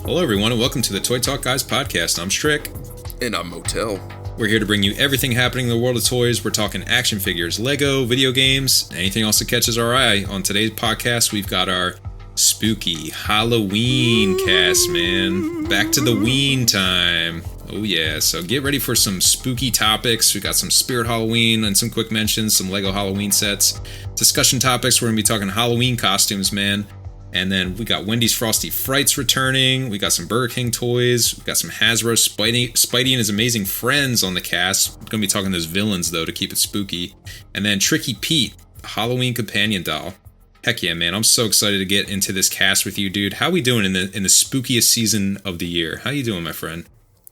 Hello, everyone, and welcome to the Toy Talk Guys podcast. I'm Strick. And I'm Motel. We're here to bring you everything happening in the world of toys. We're talking action figures, Lego, video games, anything else that catches our eye. On today's podcast, we've got our spooky Halloween cast, man. Back to the ween time. Oh, yeah. So get ready for some spooky topics. We got some Spirit Halloween and some quick mentions, some Lego Halloween sets. Discussion topics, we're going to be talking Halloween costumes, man. And then we got Wendy's Frosty Frights returning. We got some Burger King toys. We got some Hasbro Spidey and his amazing friends on the cast. We're going to be talking those villains, though, to keep it spooky. And then Tricky Pete, a Halloween companion doll. Heck yeah, man. I'm so excited to get into this cast with you, dude. How we doing in the spookiest season of the year? How you doing, my friend?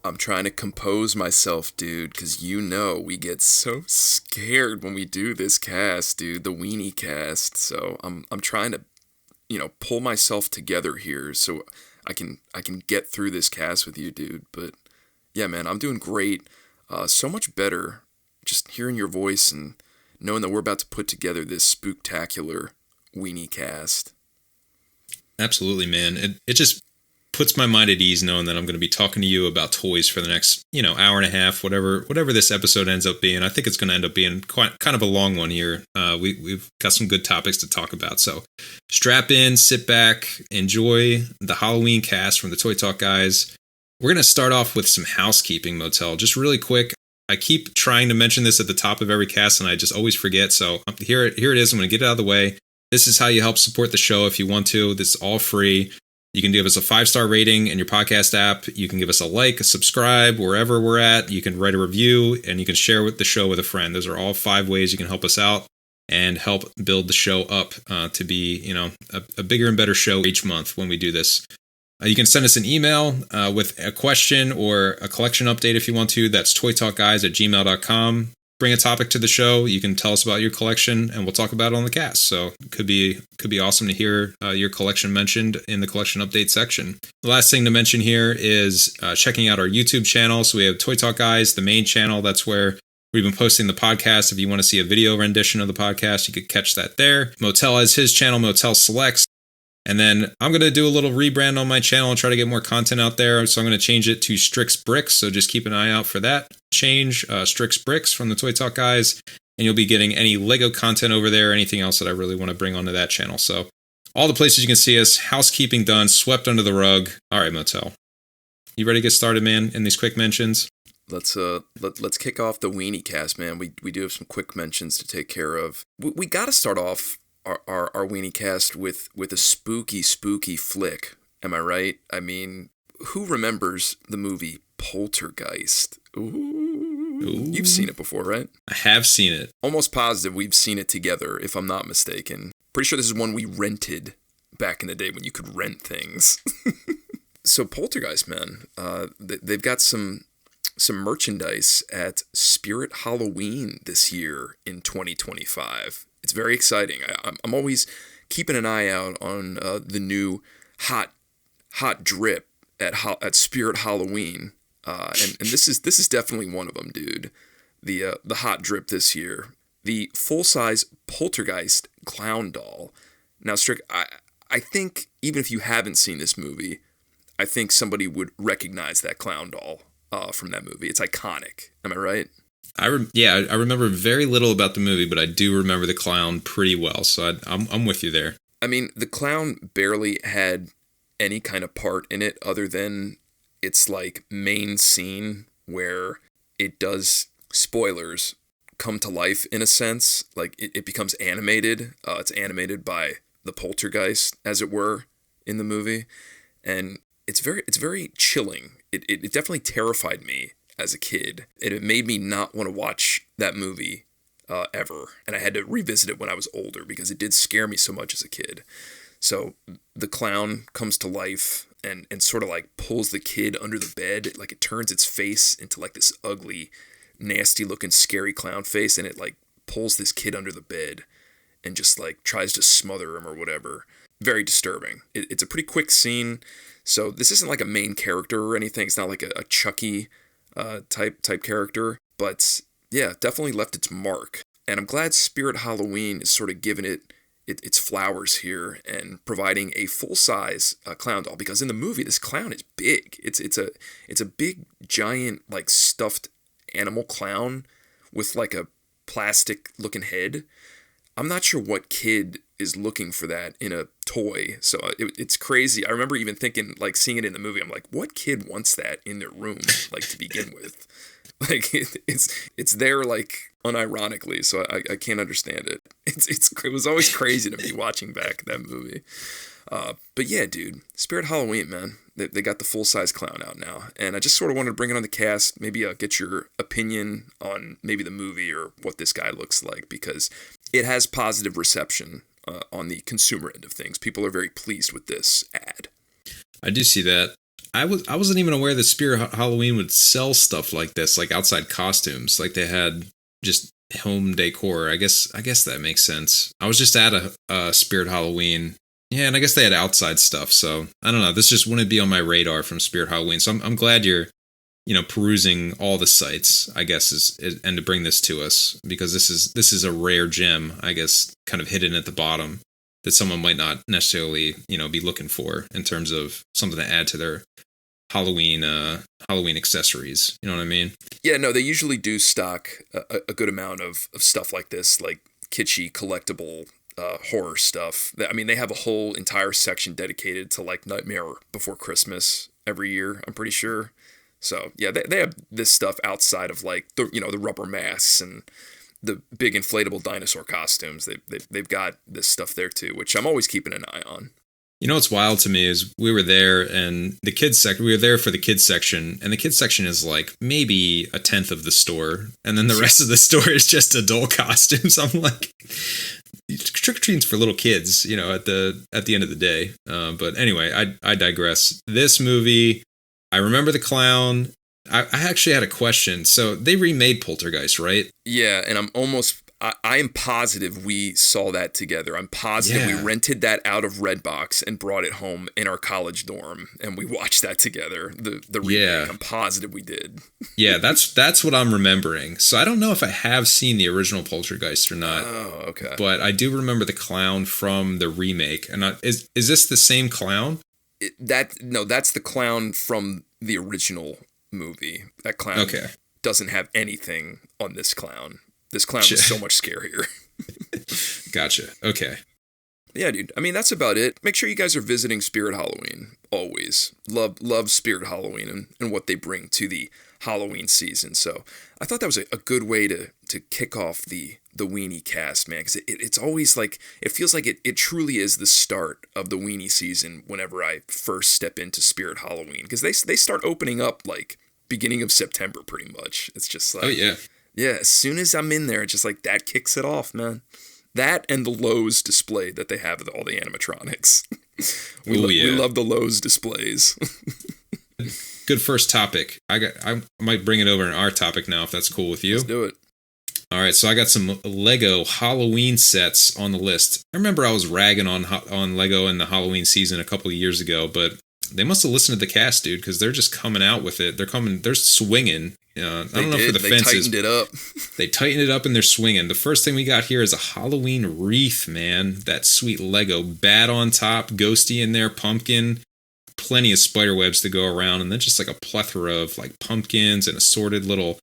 I'm trying to compose myself, dude, because you know we get so scared when we do this cast, dude. The weenie cast. So I'm trying to pull myself together here so I can get through this cast with you, dude. But yeah, man, I'm doing great. So much better just hearing your voice and knowing that we're about to put together this spooktacular weenie cast. Absolutely, man. It just puts my mind at ease knowing that I'm going to be talking to you about toys for the next, hour and a half, whatever this episode ends up being. I think it's going to end up being kind of a long one here. We've got some good topics to talk about. So strap in, sit back, enjoy the Halloween cast from the Toy Talk guys. We're going to start off with some housekeeping, Motel. Just really quick. I keep trying to mention this at the top of every cast and I just always forget. So here it is. I'm going to get it out of the way. This is how you help support the show if you want to. This is all free. You can give us a 5-star rating in your podcast app. You can give us a like, a subscribe, wherever we're at. You can write a review, and you can share the show with a friend. Those are all 5 ways you can help us out and help build the show up to be, a bigger and better show each month when we do this. You can send us an email with a question or a collection update if you want to. That's toytalkguys@gmail.com. Bring a topic to the show. You can tell us about your collection and we'll talk about it on the cast. So it could be awesome to hear your collection mentioned in the collection update section. The last thing to mention here is checking out our YouTube channel. So we have Toy Talk Guys, the main channel. That's where we've been posting the podcast. If you want to see a video rendition of the podcast, you could catch that there. Motel has his channel, Motel Selects. And then I'm going to do a little rebrand on my channel and try to get more content out there. So I'm going to change it to Strix Bricks. So just keep an eye out for that change. Strix Bricks from the Toy Talk guys. And you'll be getting any Lego content over there, anything else that I really want to bring onto that channel. So all the places you can see us, housekeeping done, swept under the rug. All right, Motel. You ready to get started, man, in these quick mentions? Let's kick off the weenie cast, man. We do have some quick mentions to take care of. We got to start off our weenie cast with a spooky flick. Am I right? I mean, who remembers the movie Poltergeist? Ooh. You've seen it before, right? I have seen it. Almost positive we've seen it together, if I'm not mistaken. Pretty sure this is one we rented back in the day when you could rent things. So Poltergeist, man, they've got some merchandise at Spirit Halloween this year in 2025. It's very exciting. I'm always keeping an eye out on the new hot drip at Spirit Halloween, and this is definitely one of them, dude. The hot drip this year, the full-size Poltergeist clown doll. Now, Strick, I think even if you haven't seen this movie, I think somebody would recognize that clown doll from that movie. It's iconic. Am I right? I remember very little about the movie, but I do remember the clown pretty well, so I'm with you there. I mean, the clown barely had any kind of part in it other than its like main scene where it does, spoilers, come to life in a sense. Like it becomes animated. It's animated by the poltergeist, as it were, in the movie, and it's very chilling. It definitely terrified me as a kid, and it made me not want to watch that movie ever. And I had to revisit it when I was older because it did scare me so much as a kid. So the clown comes to life and sort of like pulls the kid under the bed. Like it turns its face into like this ugly, nasty looking, scary clown face, and it like pulls this kid under the bed and just like tries to smother him or whatever. Very disturbing. It's a pretty quick scene. So this isn't like a main character or anything. It's not like a Chucky type character, but yeah, definitely left its mark. And I'm glad Spirit Halloween is sort of giving it its flowers here and providing a full-size clown doll, because in the movie this clown is big. It's a big giant like stuffed animal clown with like a plastic looking head. I'm not sure what kid is looking for that in a toy. So it's crazy. I remember even thinking, like, seeing it in the movie, I'm like, what kid wants that in their room, like, to begin with? Like, it's there, like, unironically, so I can't understand it. It was always crazy to me watching back that movie. But yeah, dude, Spirit Halloween, man. They got the full-size clown out now. And I just sort of wanted to bring it on the cast, maybe get your opinion on maybe the movie or what this guy looks like, because it has positive reception on the consumer end of things. People are very pleased with this ad. I do see that. I wasn't even aware that Spirit Halloween would sell stuff like this, like outside costumes. Like they had just home decor. I guess that makes sense. I was just at a Spirit Halloween. Yeah, and I guess they had outside stuff. So I don't know. This just wouldn't be on my radar from Spirit Halloween. So I'm glad you're, perusing all the sites, I guess, and to bring this to us, because this is a rare gem, I guess, kind of hidden at the bottom that someone might not necessarily, be looking for in terms of something to add to their Halloween accessories. You know what I mean? Yeah, no, they usually do stock a good amount of stuff like this, like kitschy collectible horror stuff. I mean, they have a whole entire section dedicated to like Nightmare Before Christmas every year, I'm pretty sure. So yeah, they have this stuff outside of like the rubber masks and the big inflatable dinosaur costumes. They've got this stuff there too, which I'm always keeping an eye on. You know what's wild to me is we were there and we were there for the kids section, and the kids section is like maybe a tenth of the store, and then the rest of the store is just adult costumes. I'm like, trick or treating's for little kids, at the end of the day. But anyway, I digress. This movie, I remember the clown. I actually had a question. So they remade Poltergeist, right? Yeah, and I am positive we saw that together. I'm positive we rented that out of Redbox and brought it home in our college dorm, and we watched that together. The remake. Yeah. I'm positive we did. Yeah, that's what I'm remembering. So I don't know if I have seen the original Poltergeist or not. Oh, okay. But I do remember the clown from the remake. And is this the same clown? That's the clown from the original movie. That clown doesn't have anything on this clown. This clown was so much scarier. Gotcha. Okay. Yeah, dude. I mean, that's about it. Make sure you guys are visiting Spirit Halloween. Always. Love Spirit Halloween and what they bring to the Halloween season. So I thought that was a good way to kick off the Weenie cast, man. Because it's always like, it feels like it truly is the start of the Weenie season whenever I first step into Spirit Halloween. Because they start opening up like beginning of September pretty much. It's just like... Oh, yeah. Yeah, as soon as I'm in there, it's just like that kicks it off, man. That and the Lowe's display that they have with all the animatronics. We love the Lowe's displays. Good first topic. I might bring it over in our topic now if that's cool with you. Let's do it. All right, so I got some Lego Halloween sets on the list. I remember I was ragging on Lego in the Halloween season a couple of years ago, but they must have listened to the cast, dude, because they're just coming out with it. They're swinging. I don't know for the fences. They tightened it up. They tightened it up and they're swinging. The first thing we got here is a Halloween wreath, man. That sweet Lego bat on top, ghosty in there, pumpkin, plenty of spider webs to go around, and then just like a plethora of like pumpkins and assorted little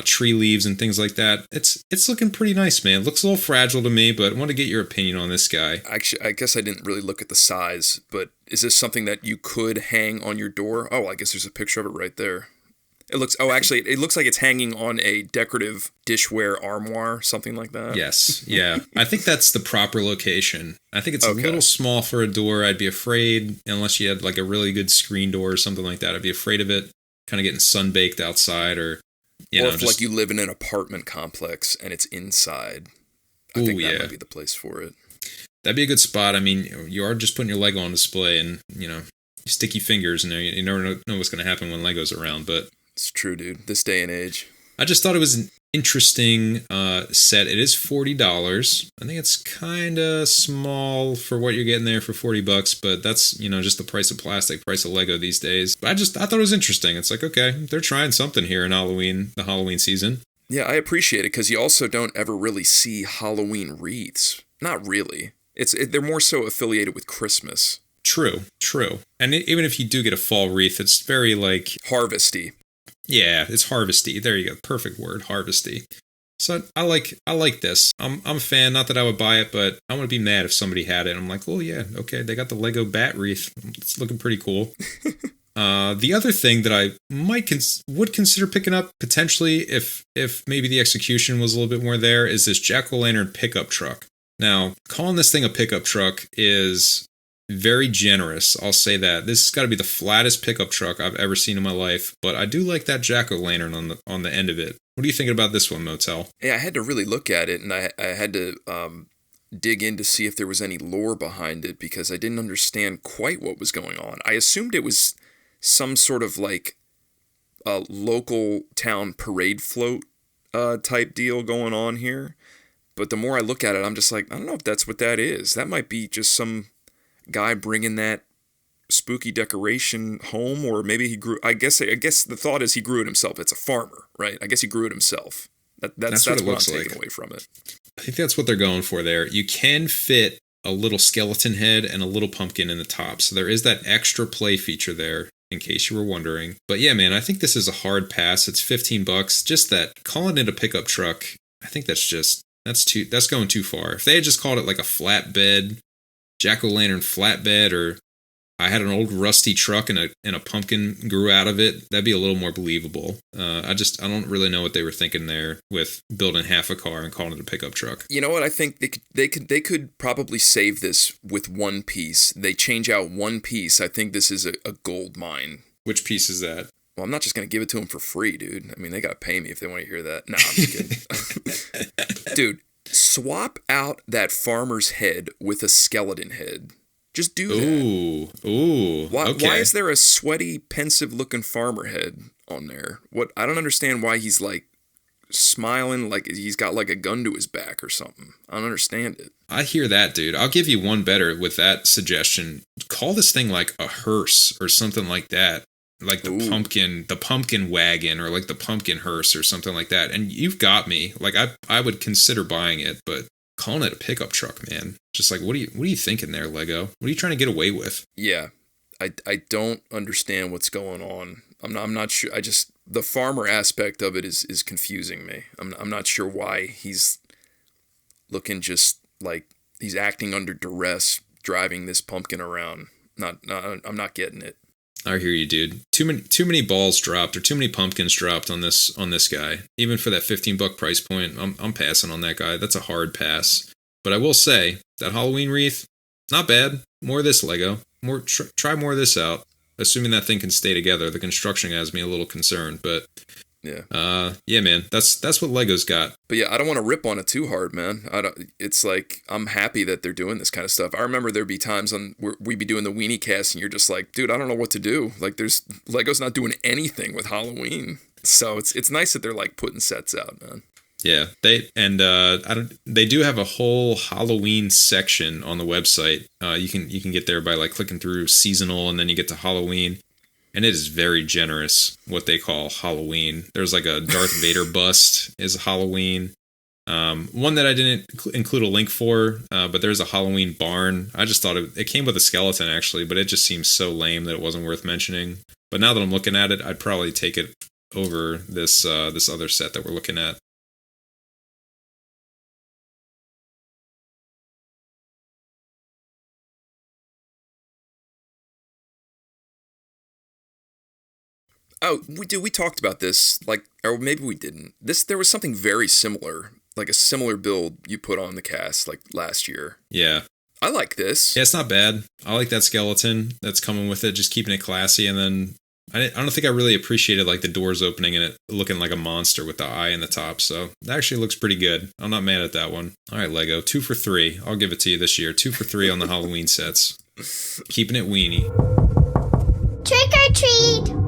tree leaves and things like that. It's looking pretty nice, man. It looks a little fragile to me, but I want to get your opinion on this guy. Actually, I guess I didn't really look at the size, but is this something that you could hang on your door? Oh, I guess there's a picture of it right there. It looks like it's hanging on a decorative dishware armoire, something like that. Yes, yeah. I think that's the proper location. I think it's a little small for a door. I'd be afraid, unless you had like a really good screen door or something like that, I'd be afraid of it kind of getting sunbaked outside or if like you live in an apartment complex and it's inside. I think that might be the place for it. That'd be a good spot. I mean, you are just putting your Lego on display and, sticky fingers and you never know what's going to happen when Lego's around, but... It's true, dude. This day and age. I just thought it was an interesting set. It is $40. I think it's kind of small for what you're getting there for $40, but that's, just the price of plastic, price of Lego these days. But I thought it was interesting. It's like, okay, they're trying something here in the Halloween season. Yeah, I appreciate it because you also don't ever really see Halloween wreaths. Not really. They're more so affiliated with Christmas. True, true. And even if you do get a fall wreath, it's very like harvesty. Yeah, it's harvesty. There you go. Perfect word, harvesty. So I like this. I'm a fan. Not that I would buy it, but I want to be mad if somebody had it. I'm like, oh yeah, okay, they got the Lego bat wreath. It's looking pretty cool. The other thing that I would consider picking up potentially if maybe the execution was a little bit more there is this jack-o'-lantern pickup truck. Now, calling this thing a pickup truck is very generous. I'll say that. This has got to be the flattest pickup truck I've ever seen in my life, but I do like that jack-o'-lantern on the end of it. What are you thinking about this one, Motel? Yeah, I had to really look at it, and I had to dig in to see if there was any lore behind it because I didn't understand quite what was going on. I assumed it was some sort of like a local town parade float type deal going on here. But the more I look at it, I'm just like, I don't know if that's what that is. That might be just some guy bringing that spooky decoration home, or maybe he grew. I guess the thought is he grew it himself. It's a farmer, right? I guess he grew it himself. That's what I'm taking away from it. I think that's what they're going for there. You can fit a little skeleton head and a little pumpkin in the top, so there is that extra play feature there, in case you were wondering. But yeah, man, I think this is a hard pass. It's $15. Just that calling it a pickup truck, I think that's going too far. If they had just called it like a flatbed, jack-o'-lantern flatbed, or I had an old rusty truck and a pumpkin grew out of it, that'd be a little more believable. I don't really know what they were thinking there with building half a car and calling it a pickup truck. You know what? I think they could probably save this with one piece. They change out one piece. I think this is a gold mine. Which piece is that? Well, I'm not just going to give it to them for free, dude. I mean, they got to pay me if they want to hear that. No, I'm just kidding. Dude, swap out that farmer's head with a skeleton head. Just do that. Ooh. Okay. Why is there a sweaty, pensive-looking farmer head on there? I don't understand why he's, like, smiling like he's got, like, a gun to his back or something. I don't understand it. I hear that, dude. I'll give you one better with that suggestion. Call this thing, like, a hearse or something like that. Like the pumpkin wagon, or like the pumpkin hearse or something like that. And you've got me. Like I would consider buying it, but calling it a pickup truck, man. Just like what are you thinking there, Lego? What are you trying to get away with? Yeah. I don't understand what's going on. I'm not sure. The farmer aspect of it is confusing me. I'm not sure why he's looking just like he's acting under duress driving this pumpkin around. I'm not getting it. I hear you, dude. Too many balls dropped, or too many pumpkins dropped on this guy. Even for that $15 price point, I'm passing on that guy. That's a hard pass. But I will say that Halloween wreath, not bad. More of this, Lego. Try more of this out. Assuming that thing can stay together. The construction has me a little concerned, but yeah, man. That's what Lego's got. But yeah, I don't want to rip on it too hard, man. It's like I'm happy that they're doing this kind of stuff. I remember there'd be times where we'd be doing the weenie cast, and you're just like, dude, I don't know what to do. Like, Lego's not doing anything with Halloween, so it's nice that they're like putting sets out, man. Yeah, they do have a whole Halloween section on the website. You can get there by like clicking through seasonal, and then you get to Halloween. And it is very generous, what they call Halloween. There's like a Darth Vader bust is Halloween. One that I didn't include a link for, but there's a Halloween barn. I just thought it came with a skeleton, actually, but it just seems so lame that it wasn't worth mentioning. But now that I'm looking at it, I'd probably take it over this other set that we're looking at. Oh, we talked about this, like, or maybe we didn't. There was something very similar, like a similar build you put on the cast, like, last year. Yeah. I like this. Yeah, it's not bad. I like that skeleton that's coming with it, just keeping it classy. And then I don't think I really appreciated, like, the doors opening and it looking like a monster with the eye in the top. So that actually looks pretty good. I'm not mad at that one. All right, Lego, 2 for 3. I'll give it to you this year. 2 for 3 on the Halloween sets. Keeping it weenie. Trick or treat!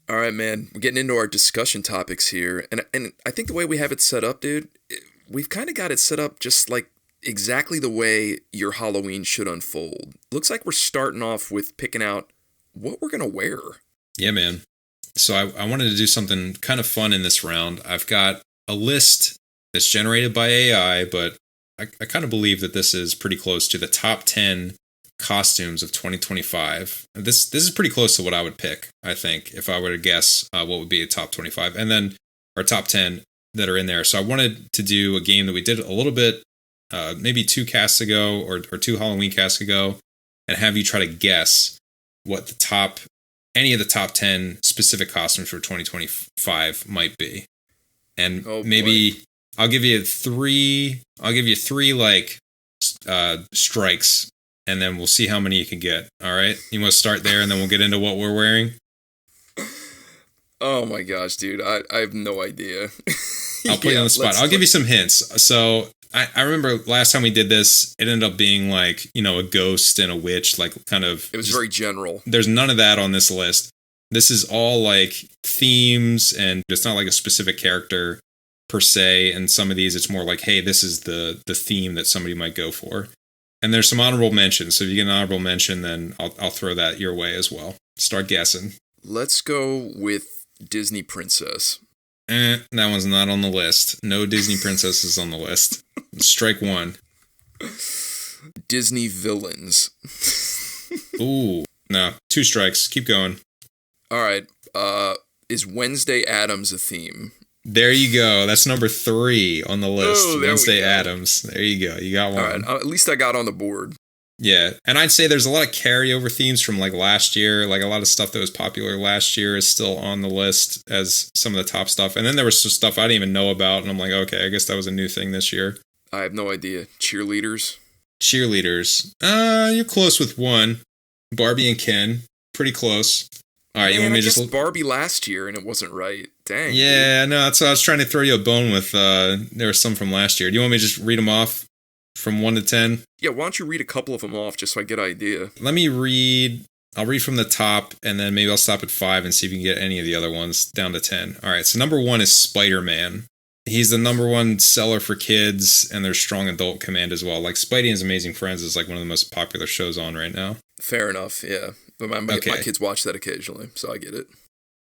All right, man. We're getting into our discussion topics here, and I think the way we have it set up, dude, we've kind of got it set up just like exactly the way your Halloween should unfold. Looks like we're starting off with picking out what we're going to wear. Yeah, man. So I wanted to do something kind of fun in this round. I've got a list that's generated by AI, but I kind of believe that this is pretty close to the top 10 costumes of 2025. This is pretty close to what I would pick, I think, if I were to guess what would be a top 25. And then our top 10 that are in there. So I wanted to do a game that we did a little bit, maybe 2 casts ago or 2 Halloween casts ago, and have you try to guess what any of the top 10 specific costumes for 2025 might be. And maybe I'll give you three like strikes, and then we'll see how many you can get. All right, you want to start there, and then we'll get into what we're wearing. Oh my gosh, dude, I have no idea. I'll put you on the spot. I'll give you some hints. So I remember last time we did this, it ended up being like, a ghost and a witch, like kind of. It was very general. There's none of that on this list. This is all like themes, and it's not like a specific character per se. And some of these, it's more like, hey, this is the theme that somebody might go for. And there's some honorable mentions. So if you get an honorable mention, then I'll throw that your way as well. Start guessing. Let's go with Disney princess. That one's not on the list. No Disney princesses on the list. Strike one. Disney villains. Ooh, no. 2 strikes. Keep going. All right. Is Wednesday Addams a theme? There you go. That's number 3 on the list. Oh, Wednesday Addams. There you go. You got one. All right. At least I got on the board. Yeah. And I'd say there's a lot of carryover themes from like last year. Like a lot of stuff that was popular last year is still on the list as some of the top stuff. And then there was some stuff I didn't even know about. And I'm like, okay, I guess that was a new thing this year. I have no idea. Cheerleaders? Cheerleaders. You're close with one. Barbie and Ken. Pretty close. All right, Man, you want me to just just Barbie last year and it wasn't right. Dang. Yeah, no, that's what I was trying to throw you a bone with. There were some from last year. Do you want me to just read them off from 1 to 10? Yeah, why don't you read a couple of them off just so I get an idea? Let me read. I'll read from the top, and then maybe I'll stop at 5 and see if you can get any of the other ones down to 10. All right, so number 1 is Spider-Man. He's the number 1 seller for kids, and there's strong adult command as well. Like Spidey and His Amazing Friends is like one of the most popular shows on right now. Fair enough, yeah. But my kids watch that occasionally, so I get it.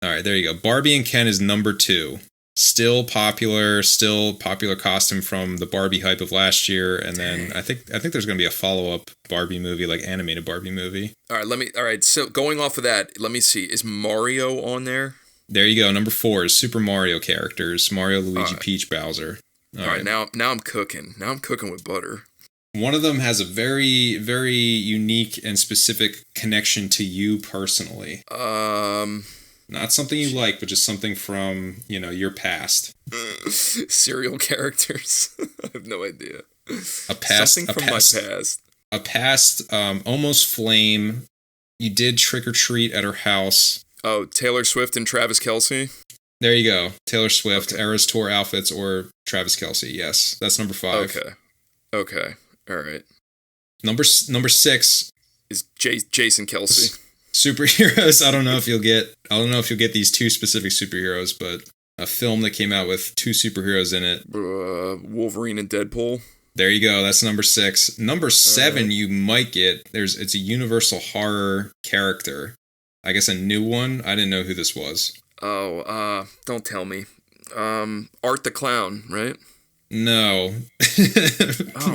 All right, there you go. Barbie and Ken is number 2. Still popular costume from the Barbie hype of last year, and then I think there's going to be a follow-up Barbie movie, like animated Barbie movie. All right, so going off of that, let me see. Is Mario on there? There you go. Number 4 is Super Mario characters. Mario, Luigi, Peach, Bowser. All right, now I'm cooking. Now I'm cooking with butter. One of them has a very, very unique and specific connection to you personally. Not something you like, but just something from, your past. Serial characters. I have no idea. Something from my past. A past, almost flame. You did trick or treat at her house. Oh, Taylor Swift and Travis Kelce? There you go. Taylor Swift, Eras Tour outfits, or Travis Kelce. Yes, that's number 5. Okay. All right. Number 6 is Jason Kelce. Superheroes. I don't know if you'll get these 2 specific superheroes, but a film that came out with 2 superheroes in it. Wolverine and Deadpool. There you go. That's number 6. Number 7, you might get. It's a Universal horror character. I guess a new one. I didn't know who this was. Oh, don't tell me. Art the Clown, right? No.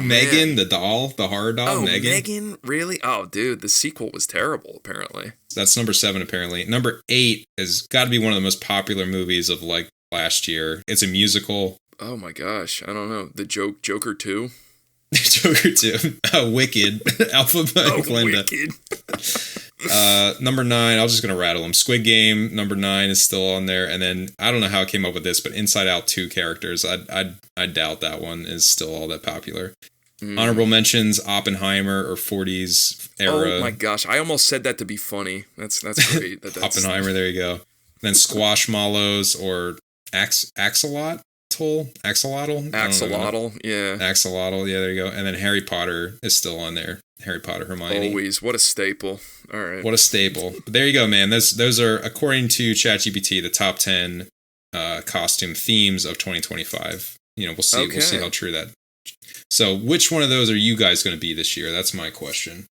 Megan, the doll, the horror doll, Megan. Megan? Really? Oh, dude, the sequel was terrible, apparently. That's number 7, apparently. Number 8 has got to be one of the most popular movies of, like, last year. It's a musical. Oh, my gosh. I don't know. The Joker 2? Joker 2. Wicked. Alphabet Glinda. Wicked. Number 9, I'm just going to rattle them. Squid Game, number 9 is still on there. And then, I don't know how I came up with this, but Inside Out 2 characters. I doubt that one is still all that popular. Honorable mentions, Oppenheimer or 40s era. Oh my gosh, I almost said that to be funny. That's great. Oppenheimer, there you go. Then Squashmallows or Axolotl? Axolotl, yeah. Axolotl, yeah, there you go. And then Harry Potter is still on there. Harry Potter, Hermione. Always. What a staple. All right. What a staple. But there you go, man. Those are, according to ChatGPT, the top 10 costume themes of 2025. We'll see. Okay. We'll see how true that So which one of those are you guys going to be this year? That's my question.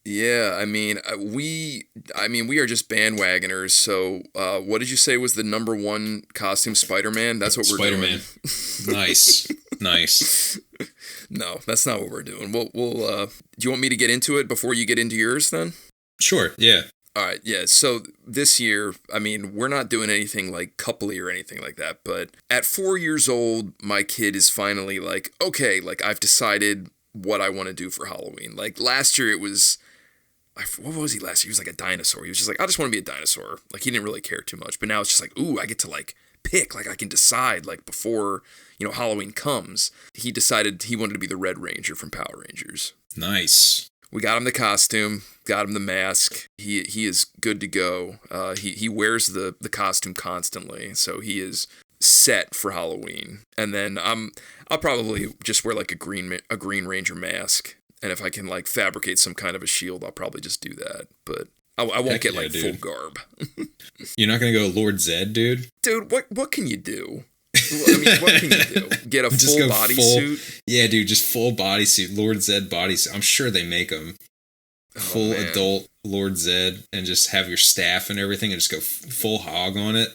Yeah, we are just bandwagoners. So, what did you say was the number one costume? Spider-Man. That's what we're doing. Spider-Man. Nice. No, that's not what we're doing. Do you want me to get into it before you get into yours then? Sure. Yeah. All right, yeah. So this year, we're not doing anything like coupley or anything like that. But at 4 years old, my kid is finally like, okay, like I've decided what I want to do for Halloween. Like last year, it was, what was he last year? He was like a dinosaur. He was just like, I just want to be a dinosaur. Like he didn't really care too much. But now it's just like, ooh, I get to like pick. Like I can decide like before, Halloween comes. He decided he wanted to be the Red Ranger from Power Rangers. Nice. We got him the costume, got him the mask. He is good to go. He wears the costume constantly, so he is set for Halloween. And then I'll probably just wear like a Green Ranger mask. And if I can like fabricate some kind of a shield, I'll probably just do that. But I won't get like full garb. You're not gonna go Lord Zed, dude? Dude, what can you do? What can you do? Get a full bodysuit? Yeah, dude, just full bodysuit. Lord Zed bodysuit. I'm sure they make them. Full adult Lord Zed, and just have your staff and everything and just go full hog on it.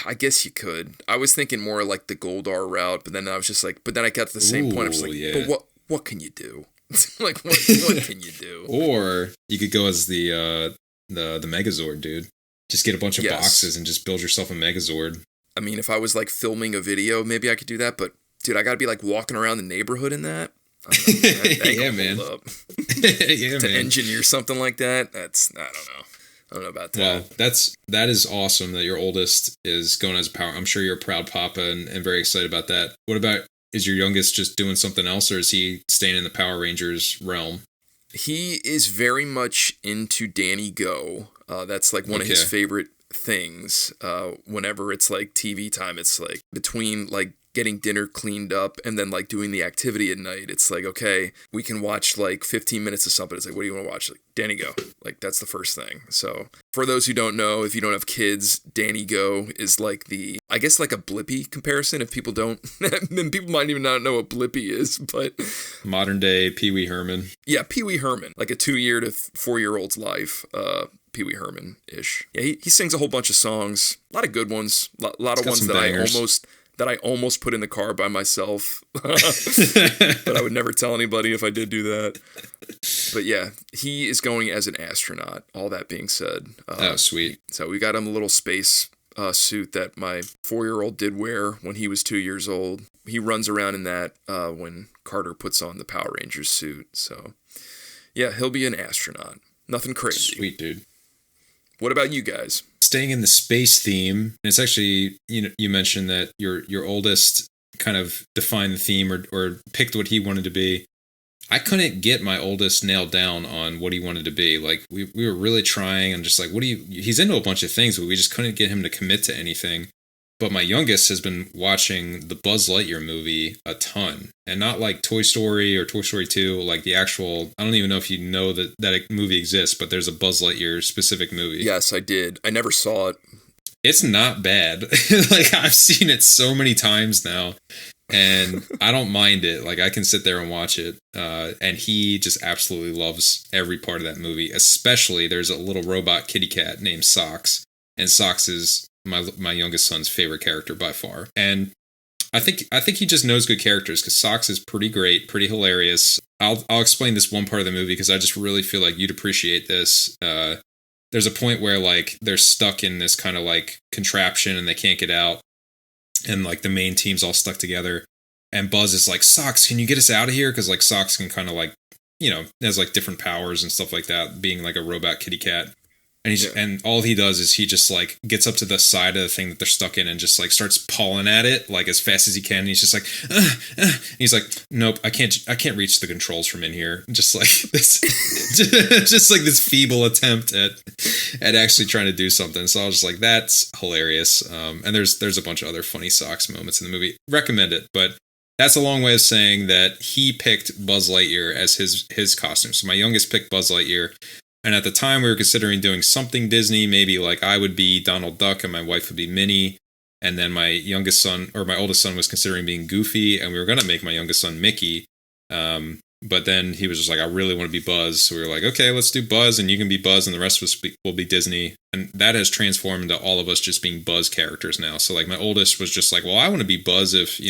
I guess you could. I was thinking more like the Goldar route, but then I was just like, but then I got to the same point. I was like, yeah. But what can you do? Like, what can you do? Or you could go as the Megazord, dude. Just get a bunch of boxes and just build yourself a Megazord. If I was like filming a video, maybe I could do that. But dude, I got to be like walking around the neighborhood in that. Yeah, man. To engineer something like that, I don't know about that. Well, that is awesome that your oldest is going as a power. I'm sure you're a proud papa and very excited about that. What about, is your youngest just doing something else, or is he staying in the Power Rangers realm? He is very much into Danny Go. That's like one of his favorite things. Whenever it's like TV time, it's like between like getting dinner cleaned up and then like doing the activity at night. It's like, okay, we can watch like 15 minutes of something. It's like, what do you want to watch? Like Danny Go. Like that's the first thing. So for those who don't know, if you don't have kids, Danny Go is like I guess like a Blippi comparison. If people don't, then people might even not know what Blippi is, but modern day Pee Wee Herman. Yeah, Pee Wee Herman, like a 2-year to 4-year-old's life. Pee Wee Herman-ish. Yeah, he sings a whole bunch of songs. A lot of good ones. A lot of ones that I almost put in the car by myself. But I would never tell anybody if I did do that. But yeah, he is going as an astronaut, all that being said. Oh, sweet. So we got him a little space suit that my 4-year-old did wear when he was 2 years old. He runs around in that when Carter puts on the Power Rangers suit. So yeah, he'll be an astronaut. Nothing crazy. Sweet, dude. What about you guys? Staying in the space theme, it's actually, you mentioned that your oldest kind of defined the theme or picked what he wanted to be. I couldn't get my oldest nailed down on what he wanted to be. Like we were really trying and just like, he's into a bunch of things, but we just couldn't get him to commit to anything. But my youngest has been watching the Buzz Lightyear movie a ton, and not like Toy Story or Toy Story 2, like the actual, I don't even know if you know that movie exists, but there's a Buzz Lightyear specific movie. Yes, I did. I never saw it. It's not bad. Like I've seen it so many times now, and I don't mind it. Like I can sit there and watch it, and he just absolutely loves every part of that movie. Especially there's a little robot kitty cat named Socks, and Socks is my youngest son's favorite character by far. And I think he just knows good characters because Socks is pretty great, pretty hilarious. I'll explain this one part of the movie because I just really feel like you'd appreciate this. There's a point where like they're stuck in this kind of like contraption and they can't get out, and like the main team's all stuck together, and Buzz is like, Socks, can you get us out of here? Because like Socks can kind of like, has like different powers and stuff like that, being like a robot kitty cat. And and all he does is he just like gets up to the side of the thing that they're stuck in and just like starts pawing at it like as fast as he can. And he's just like, he's like, nope, I can't reach the controls from in here. Just like this, just like this feeble attempt at actually trying to do something. So I was just like, that's hilarious. And there's a bunch of other funny Socks moments in the movie. Recommend it, but that's a long way of saying that he picked Buzz Lightyear as his costume. So my youngest picked Buzz Lightyear. And at the time, we were considering doing something Disney. Maybe like I would be Donald Duck and my wife would be Minnie. And then my oldest son was considering being Goofy, and we were going to make my youngest son Mickey. But then he was just like, I really want to be Buzz. So we were like, okay, let's do Buzz, and you can be Buzz, and the rest of us will be Disney. And that has transformed into all of us just being Buzz characters now. So like my oldest was just like, well, I want to be Buzz if,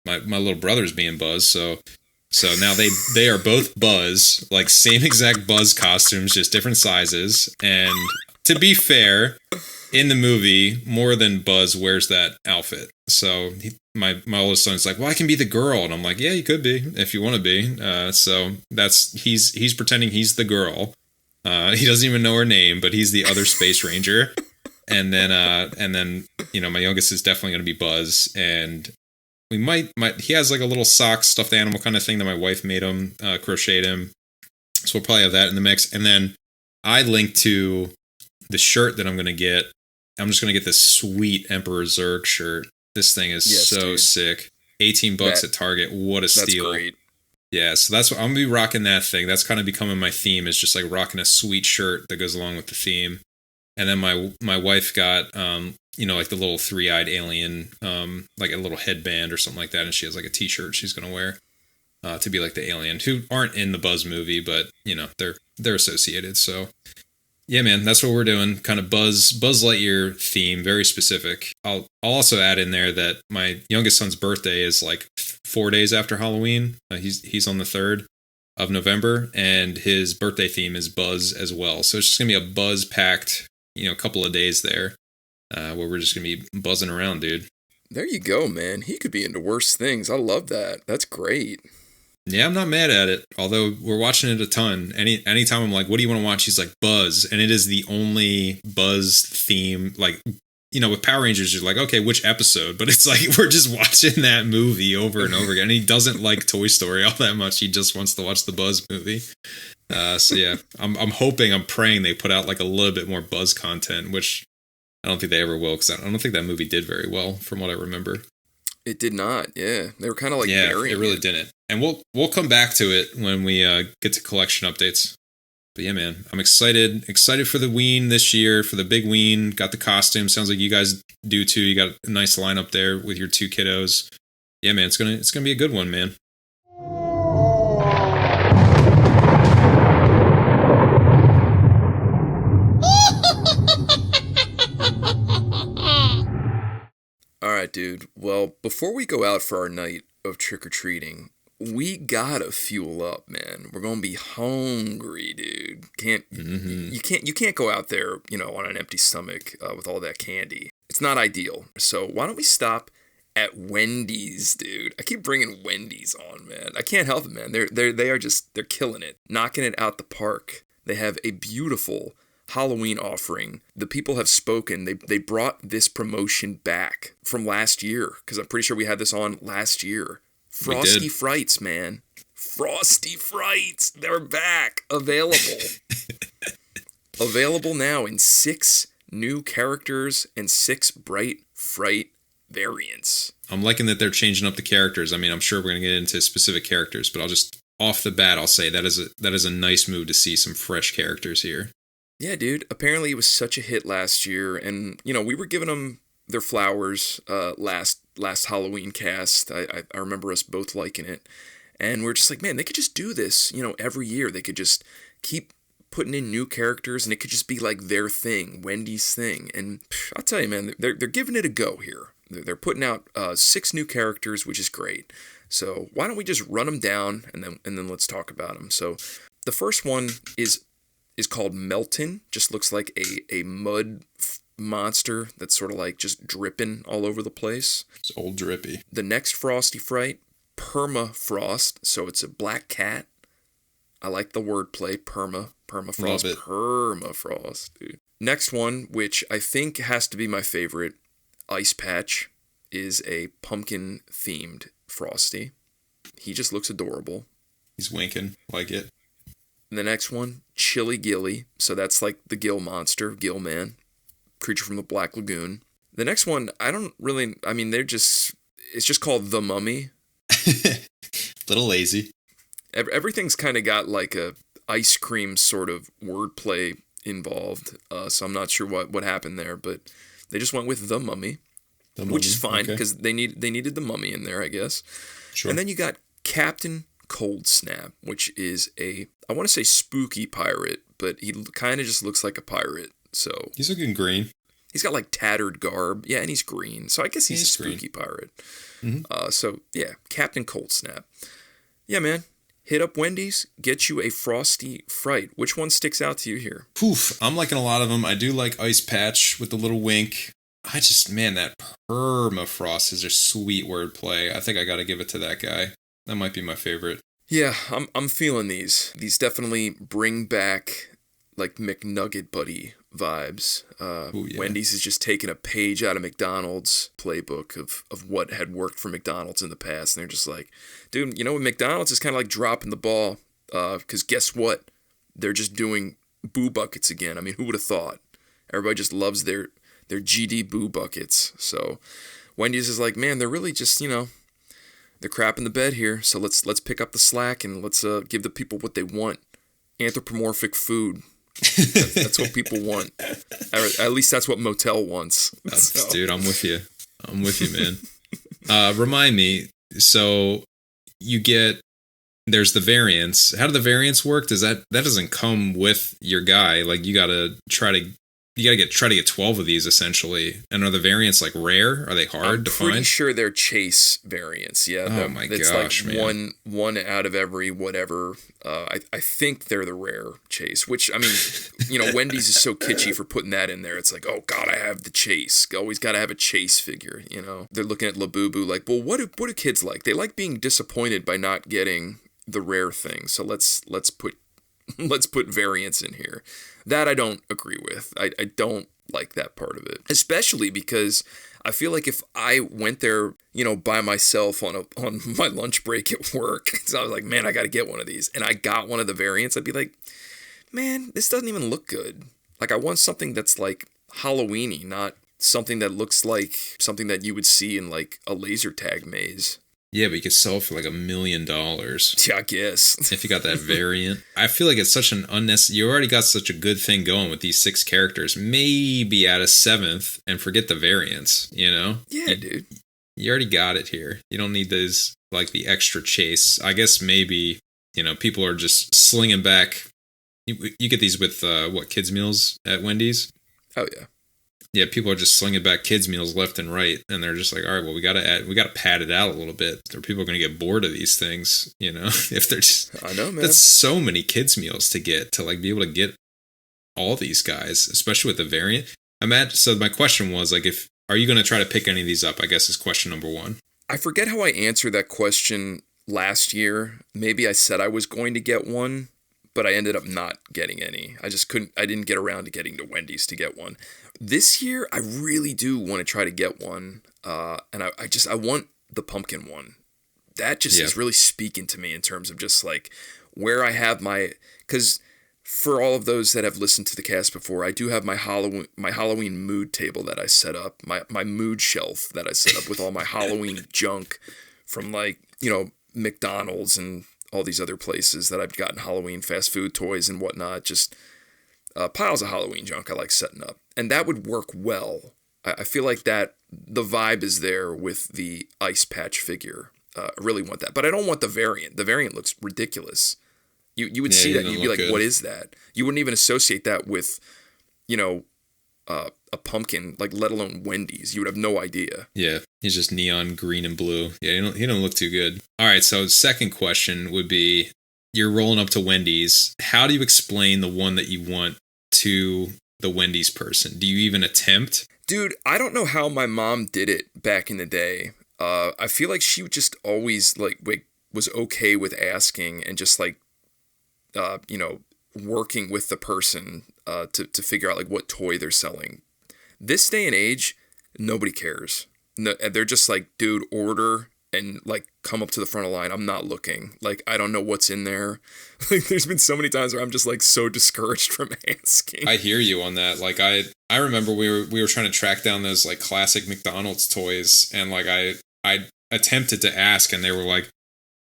my little brother's being Buzz. So now they are both Buzz, like same exact Buzz costumes, just different sizes. And to be fair, in the movie, more than Buzz wears that outfit. So my oldest son's like, well, I can be the girl. And I'm like, yeah, you could be if you want to be. So he's pretending he's the girl. He doesn't even know her name, but he's the other Space Ranger. And then my youngest is definitely going to be Buzz. And we might he has like a little sock stuffed animal kind of thing that my wife made him, crocheted him. So we'll probably have that in the mix. And then I linked to the shirt that I'm going to get. I'm just going to get this sweet Emperor Zurg shirt. This thing is dude. Sick. $18 at Target. What a steal. That's great. Yeah, so that's what I'm going to be rocking, that thing. That's kind of becoming my theme, is just like rocking a sweet shirt that goes along with the theme. And then my wife got, like the little three-eyed alien, like a little headband or something like that. And she has like a t-shirt she's going to wear to be like the alien, who aren't in the Buzz movie, but, they're associated. So yeah, man, that's what we're doing. Kind of Buzz Lightyear theme, very specific. I'll also add in there that my youngest son's birthday is like 4 days after Halloween. He's on the 3rd of November, and his birthday theme is Buzz as well. So it's just gonna be a Buzz packed, couple of days there, where we're just gonna be buzzing around, dude. There you go, man. He could be into worse things. I love that. That's great. Yeah, I'm not mad at it. Although we're watching it a ton. Anytime I'm like, what do you want to watch? He's like, Buzz. And it is the only Buzz theme. Like, with Power Rangers, you're like, okay, which episode? But it's like, we're just watching that movie over and over again. And he doesn't like Toy Story all that much. He just wants to watch the Buzz movie. So yeah, I'm praying they put out like a little bit more Buzz content, which I don't think they ever will, because I don't think that movie did very well from what I remember. It did not, yeah. They were kind of like burying it. Really didn't. And we'll come back to it when we get to collection updates. But yeah, man, I'm excited for the Ween this year, for the big Ween. Got the costume. Sounds like you guys do too. You got a nice lineup there with your two kiddos. Yeah, man, it's gonna be a good one, man. All right, dude. Well, before we go out for our night of trick-or-treating, we gotta fuel up, man. We're gonna be hungry, dude. You can't go out there, on an empty stomach with all that candy. It's not ideal. So why don't we stop at Wendy's, dude? I keep bringing Wendy's on, man. I can't help it, man. They're killing it, knocking it out the park. They have a beautiful Halloween offering. The people have spoken. They brought this promotion back from last year, because I'm pretty sure we had this on last year. Frosty Frights, man. Frosty Frights. They're back. Available. Available now in 6 new characters and 6 Bright Fright variants. I'm liking that they're changing up the characters. I mean, I'm sure we're going to get into specific characters, but I'll just, off the bat, I'll say that is a nice move to see some fresh characters here. Yeah, dude. Apparently it was such a hit last year, and, we were giving them their flowers last Halloween cast. I remember us both liking it, and we're just like, man, they could just do this, every year. They could just keep putting in new characters, and it could just be like their thing, Wendy's thing. And I'll tell you, man, they're giving it a go here. They're putting out 6 new characters, which is great. So why don't we just run them down, and then let's talk about them. So the first one is called Melton. Just looks like a mud monster that's sort of like just dripping all over the place. It's old drippy. The next Frosty Fright, Permafrost. So it's a black cat. I like the wordplay. Permafrost. Love it. Permafrost, dude. Next one, which I think has to be my favorite, Ice Patch, is a pumpkin-themed Frosty. He just looks adorable. He's winking. Like it. And the next one, Chili Gilly. So that's like the gill monster, gill man, creature from the Black Lagoon. The next one, it's just called The Mummy. Little lazy. Everything's kind of got like a ice cream sort of wordplay involved. So I'm not sure what happened there, but they just went with The Mummy. which is fine because they needed the mummy in there, I guess. Sure. And then you got Captain Cold Snap, which is I want to say spooky pirate, but he kind of just looks like a pirate. So he's looking green. He's got like tattered garb, yeah, and he's green. So I guess he's a spooky pirate. Mm-hmm. So yeah, Captain Cold Snap. Yeah, man. Hit up Wendy's, get you a Frosty Fright. Which one sticks out to you here? Poof. I'm liking a lot of them. I do like Ice Patch with the little wink. That permafrost is a sweet wordplay. I think I got to give it to that guy. That might be my favorite. Yeah, I'm feeling these. These definitely bring back like McNugget Buddy vibes. Ooh, yeah. Wendy's is just taking a page out of McDonald's playbook of what had worked for McDonald's in the past. And they're just like, dude, McDonald's is kind of like dropping the ball. Because guess what? They're just doing boo buckets again. I mean, who would have thought? Everybody just loves their GD boo buckets. So Wendy's is like, man, they're really just, they're crapping the bed here. So let's pick up the slack and let's give the people what they want. Anthropomorphic food. That's what people want. At least that's what Motel wants. Dude, I'm with you. Man. Remind me. So there's the variants. How do the variants work? That doesn't come with your guy? Like you gotta try to get 12 of these essentially. And are the variants like rare? Are they hard to find? I'm pretty sure they're chase variants. Yeah. Oh my gosh, it's like man. one out of every whatever. I think they're the rare chase, which I mean, Wendy's is so kitschy for putting that in there. It's like, oh God, I have the chase. Always got to have a chase figure. They're looking at Labubu like, well, what do kids like? They like being disappointed by not getting the rare thing. So let's put variants in here. That I don't agree with. I don't like that part of it, especially because I feel like if I went there, by myself on my lunch break at work, so I was like, man, I got to get one of these, and I got one of the variants, I'd be like, man, this doesn't even look good. Like I want something that's like Halloweeny, not something that looks like something that you would see in like a laser tag maze. Yeah, but you could sell it for like $1 million. Yeah, I guess. If you got that variant. I feel like it's such an unnecessary... You already got such a good thing going with these 6 characters. Maybe add a 7th and forget the variants, Yeah, dude. You already got it here. You don't need those, like the extra chase. I guess maybe, people are just slinging back. You get these with, kids meals at Wendy's? Oh, yeah. Yeah, people are just slinging back kids meals left and right, and they're just like, all right, well, we got to pad it out a little bit, or people are going to get bored of these things, if they're just. I know, man. That's so many kids meals to get to like be able to get all these guys, especially with the variant. So my question was like, are you going to try to pick any of these up? I guess is question number 1. I forget how I answered that question last year. Maybe I said I was going to get one, but I ended up not getting any. I didn't get around to getting to Wendy's to get one. This year, I really do want to try to get one, and I want the pumpkin one. That just is really speaking to me in terms of just like where I have because for all of those that have listened to the cast before, I do have my Halloween mood table that I set up, my mood shelf that I set up with all my Halloween junk from like, McDonald's and all these other places that I've gotten Halloween fast food toys and whatnot, just piles of Halloween junk I like setting up. And that would work well. I feel like that the vibe is there with the Ice Patch figure. I really want that. But I don't want the variant. The variant looks ridiculous. You would see that, you'd be like, good. What is that? You wouldn't even associate that with, a pumpkin, like let alone Wendy's. You would have no idea. Yeah, he's just neon green and blue. Yeah, he don't look too good. All right, so second question would be, you're rolling up to Wendy's. How do you explain the one that you want to the Wendy's person? Do you even attempt? Dude, I don't know how my mom did it back in the day. I feel like she just always was okay with asking and just like, working with the person to figure out like what toy they're selling. This day and age, nobody cares. No, they're just like, dude, order and like come up to the front of the line. I'm not looking. Like, I don't know what's in there. Like, there's been so many times where I'm just like so discouraged from asking. I hear you on that. Like, I remember we were trying to track down those like classic McDonald's toys, and like I attempted to ask, and they were like,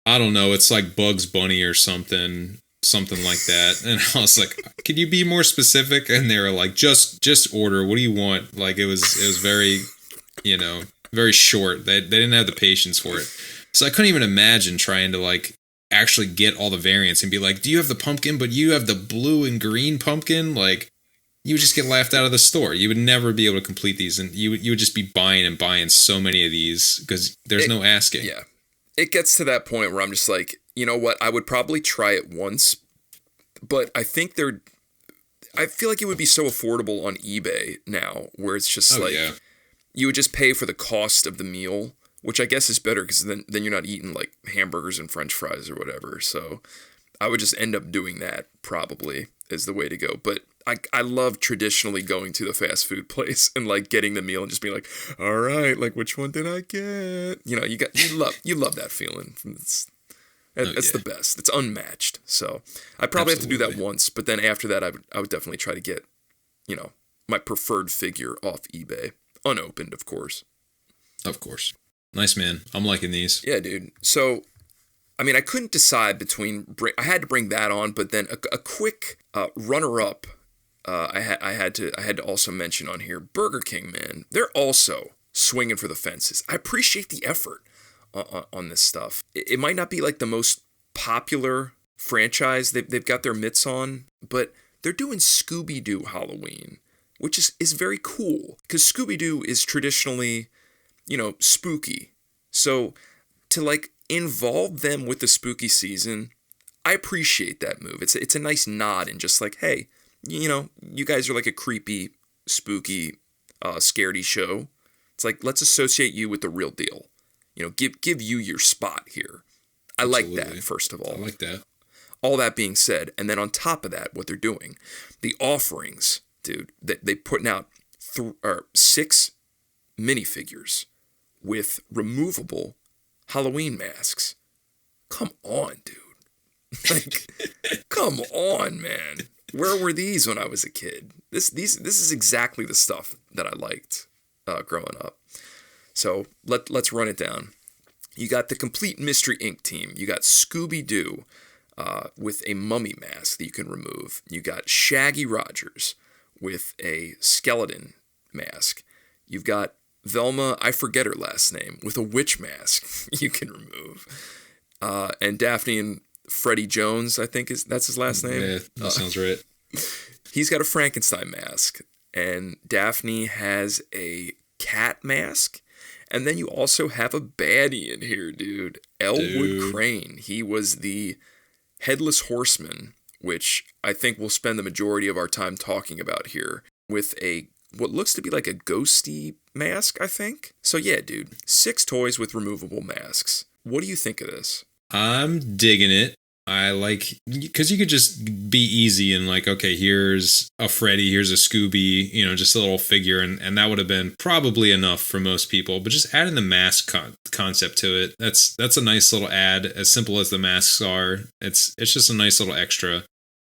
I don't know, it's like Bugs Bunny or something like that. And I was like, could you be more specific? And they were like, just order. What do you want? Like, it was very, very short. They didn't have the patience for it. So I couldn't even imagine trying to like actually get all the variants and be like, do you have the pumpkin, but you have the blue and green pumpkin? Like, you would just get laughed out of the store. You would never be able to complete these, and you would just be buying and buying so many of these because there's no asking. Yeah. It gets to that point where I'm just like, you know what? I would probably try it once, but I think I feel like it would be so affordable on eBay now, where it's just you would just pay for the cost of the meal, which I guess is better because then you're not eating like hamburgers and French fries or whatever. So I would just end up doing that probably is the way to go. But I love traditionally going to the fast food place and like getting the meal and just being like, all right, like which one did I get? You love that feeling. It's the best. It's unmatched. So I probably have to do that once, but then after that, I would definitely try to get, my preferred figure off eBay, unopened, of course. Of course. Nice, man. I'm liking these. Yeah, dude. So, I mean, I couldn't decide between. I had to bring that on, but then a quick runner-up. I had to also mention on here Burger King, man. They're also swinging for the fences. I appreciate the effort on this stuff. It might not be like the most popular franchise they've got their mitts on, but they're doing Scooby-Doo Halloween, which is very cool because Scooby-Doo is traditionally, spooky. So to like involve them with the spooky season, I appreciate that move. It's a nice nod and just like, hey, you guys are like a creepy, spooky, scaredy show. It's like, let's associate you with the real deal. Give you your spot here. I like that, first of all. I like that. All that being said, and then on top of that, what they're doing, the offerings, dude, they putting out 6 minifigures with removable Halloween masks. Come on, dude. Like, come on, man. Where were these when I was a kid? This is exactly the stuff that I liked growing up. So let's run it down. You got the complete Mystery Inc. team. You got Scooby-Doo with a mummy mask that you can remove. You got Shaggy Rogers with a skeleton mask. You've got Velma, I forget her last name, with a witch mask you can remove. And Daphne and Freddie Jones, I think that's his last name. Yeah, that sounds right. He's got a Frankenstein mask, and Daphne has a cat mask. And then you also have a baddie in here, dude. Elwood Crane. He was the Headless Horseman, which I think we'll spend the majority of our time talking about here, with what looks to be like a ghosty mask, I think. So yeah, dude, 6 toys with removable masks. What do you think of this? I'm digging it. I like, because you could just be easy and like, okay, here's a Freddy, here's a Scooby, just a little figure, and that would have been probably enough for most people. But just adding the mask concept to it, that's a nice little add. As simple as the masks are, it's just a nice little extra.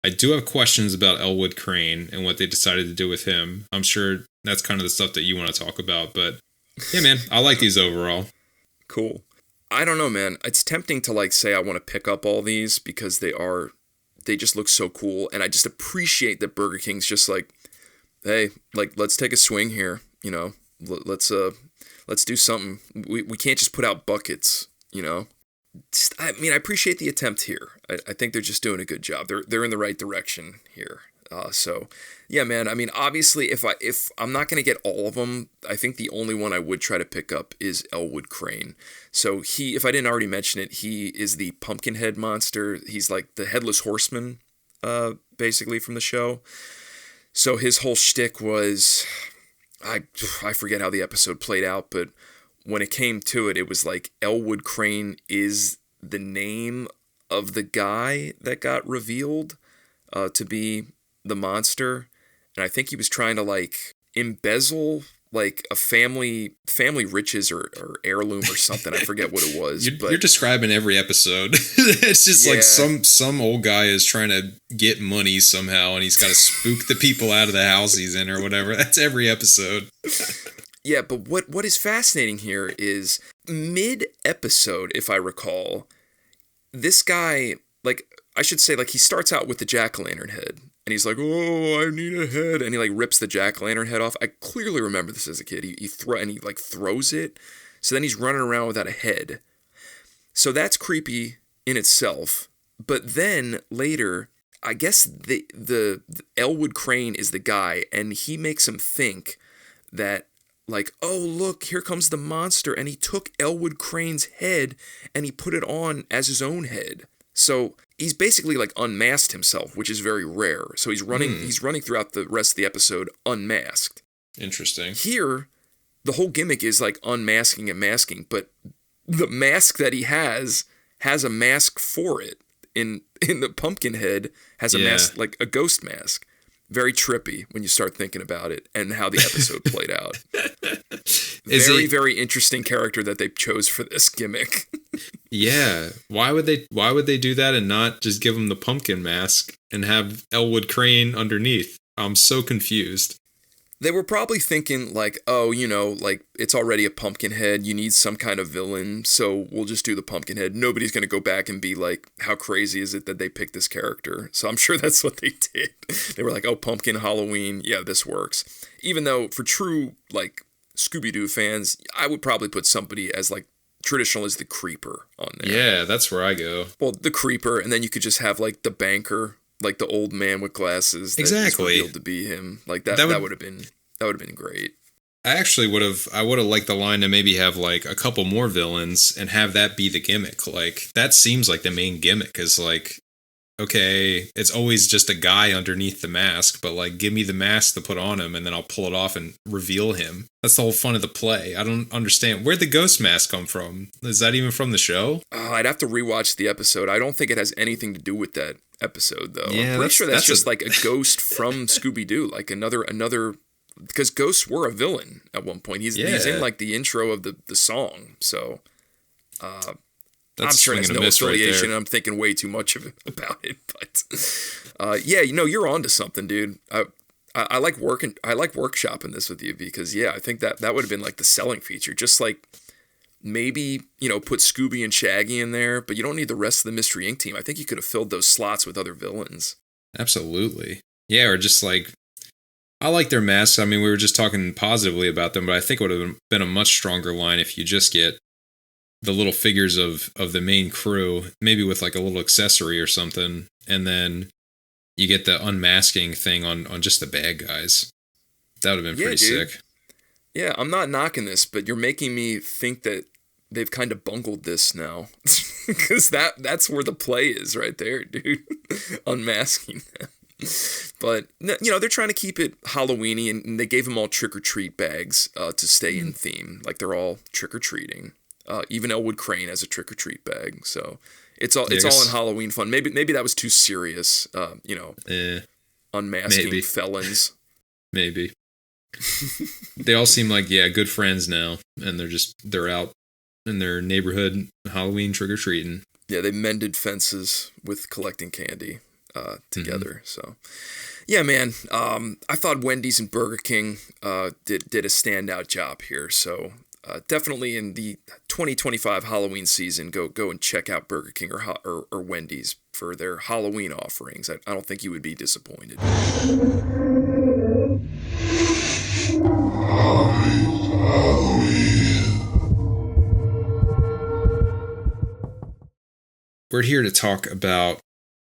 I do have questions about Elwood Crane and what they decided to do with him. I'm sure that's kind of the stuff that you want to talk about, but yeah, man, I like these overall. Cool. I don't know, man. It's tempting to like say I want to pick up all these because they just look so cool, and I just appreciate that Burger King's just like, hey, like let's take a swing here, let's do something. We can't just put out buckets, I appreciate the attempt here. I think they're just doing a good job. They're in the right direction here. So yeah, man. I mean, obviously, if I'm not gonna get all of them, I think the only one I would try to pick up is Elwood Crane. So if I didn't already mention it, he is the Pumpkinhead monster. He's like the Headless Horseman, basically from the show. So his whole shtick was, I forget how the episode played out, but when it came to it, it was like Elwood Crane is the name of the guy that got revealed to be the monster, and I think he was trying to like embezzle like a family riches or heirloom or something. I forget what it was. You're describing every episode. It's just like some old guy is trying to get money somehow, and he's got to spook the people out of the house he's in or whatever. That's every episode. Yeah, but what is fascinating here is mid-episode, if I recall, this guy, like, I should say, like, he starts out with the jack-o'-lantern head, and he's like, "Oh, I need a head," and he like rips the jack-o'-lantern head off. I clearly remember this as a kid. He throws it, so then he's running around without a head. So that's creepy in itself. But then later, I guess the Elwood Crane is the guy, and he makes him think that, like, oh, look, here comes the monster, and he took Elwood Crane's head and he put it on as his own head. So he's basically like unmasked himself, which is very rare. So he's running throughout the rest of the episode unmasked. Interesting. Here, the whole gimmick is like unmasking and masking, but the mask that he has a mask for it. In the Pumpkinhead has a mask, like a ghost mask. Very trippy when you start thinking about it and how the episode played out. Very interesting character that they chose for this gimmick. Yeah. Why would they do that and not just give him the pumpkin mask and have Elwood Crane underneath? I'm so confused. They were probably thinking like, oh, like it's already a Pumpkinhead. You need some kind of villain, so we'll just do the Pumpkinhead. Nobody's going to go back and be like, how crazy is it that they picked this character? So I'm sure that's what they did. They were like, oh, Pumpkin, Halloween. Yeah, this works. Even though for true like Scooby-Doo fans, I would probably put somebody as like traditional as the Creeper on there. Yeah, that's where I go. Well, the Creeper, and then you could just have like the banker, like the old man with glasses. That exactly. revealed to be him. Like that would have been great. I would have liked the line to maybe have like a couple more villains and have that be the gimmick. Like that seems like the main gimmick is like, okay, it's always just a guy underneath the mask, but like give me the mask to put on him and then I'll pull it off and reveal him. That's the whole fun of the play. I don't understand. Where'd the ghost mask come from? Is that even from the show? I'd have to rewatch the episode. I don't think it has anything to do with that episode though. Yeah, I'm pretty sure that's just like a ghost from Scooby-Doo, like another because ghosts were a villain at one point. He's in like the intro of the song. So I'm sure it has no affiliation. Right, I'm thinking way too much about it. But yeah, you're onto something, dude. I like workshopping this with you because I think that would have been like the selling feature. Just like maybe, put Scooby and Shaggy in there, but you don't need the rest of the Mystery Inc. team. I think you could have filled those slots with other villains. Absolutely. Yeah, or just like, I like their masks. I mean, we were just talking positively about them, but I think it would have been a much stronger line if you just get the little figures of the main crew, maybe with like a little accessory or something, and then you get the unmasking thing on just the bad guys. That would have been pretty sick. Yeah, I'm not knocking this, but you're making me think that they've kind of bungled this now. Because that's where the play is right there, dude. Unmasking them. But, they're trying to keep it Halloween-y, and they gave them all trick-or-treat bags to stay in theme. Like, they're all trick-or-treating. Even Elwood Crane has a trick-or-treat bag. So it's all in Halloween fun. Maybe that was too serious, unmasking felons. Maybe. They all seem like, good friends now, and they're out in their neighborhood Halloween trick-or-treating. Yeah, they mended fences with collecting candy. Together. So yeah, man, I thought Wendy's and Burger King did a standout job here. So definitely in the 2025 Halloween season, go and check out Burger King or Wendy's for their Halloween offerings. I don't think you would be disappointed. We're here to talk about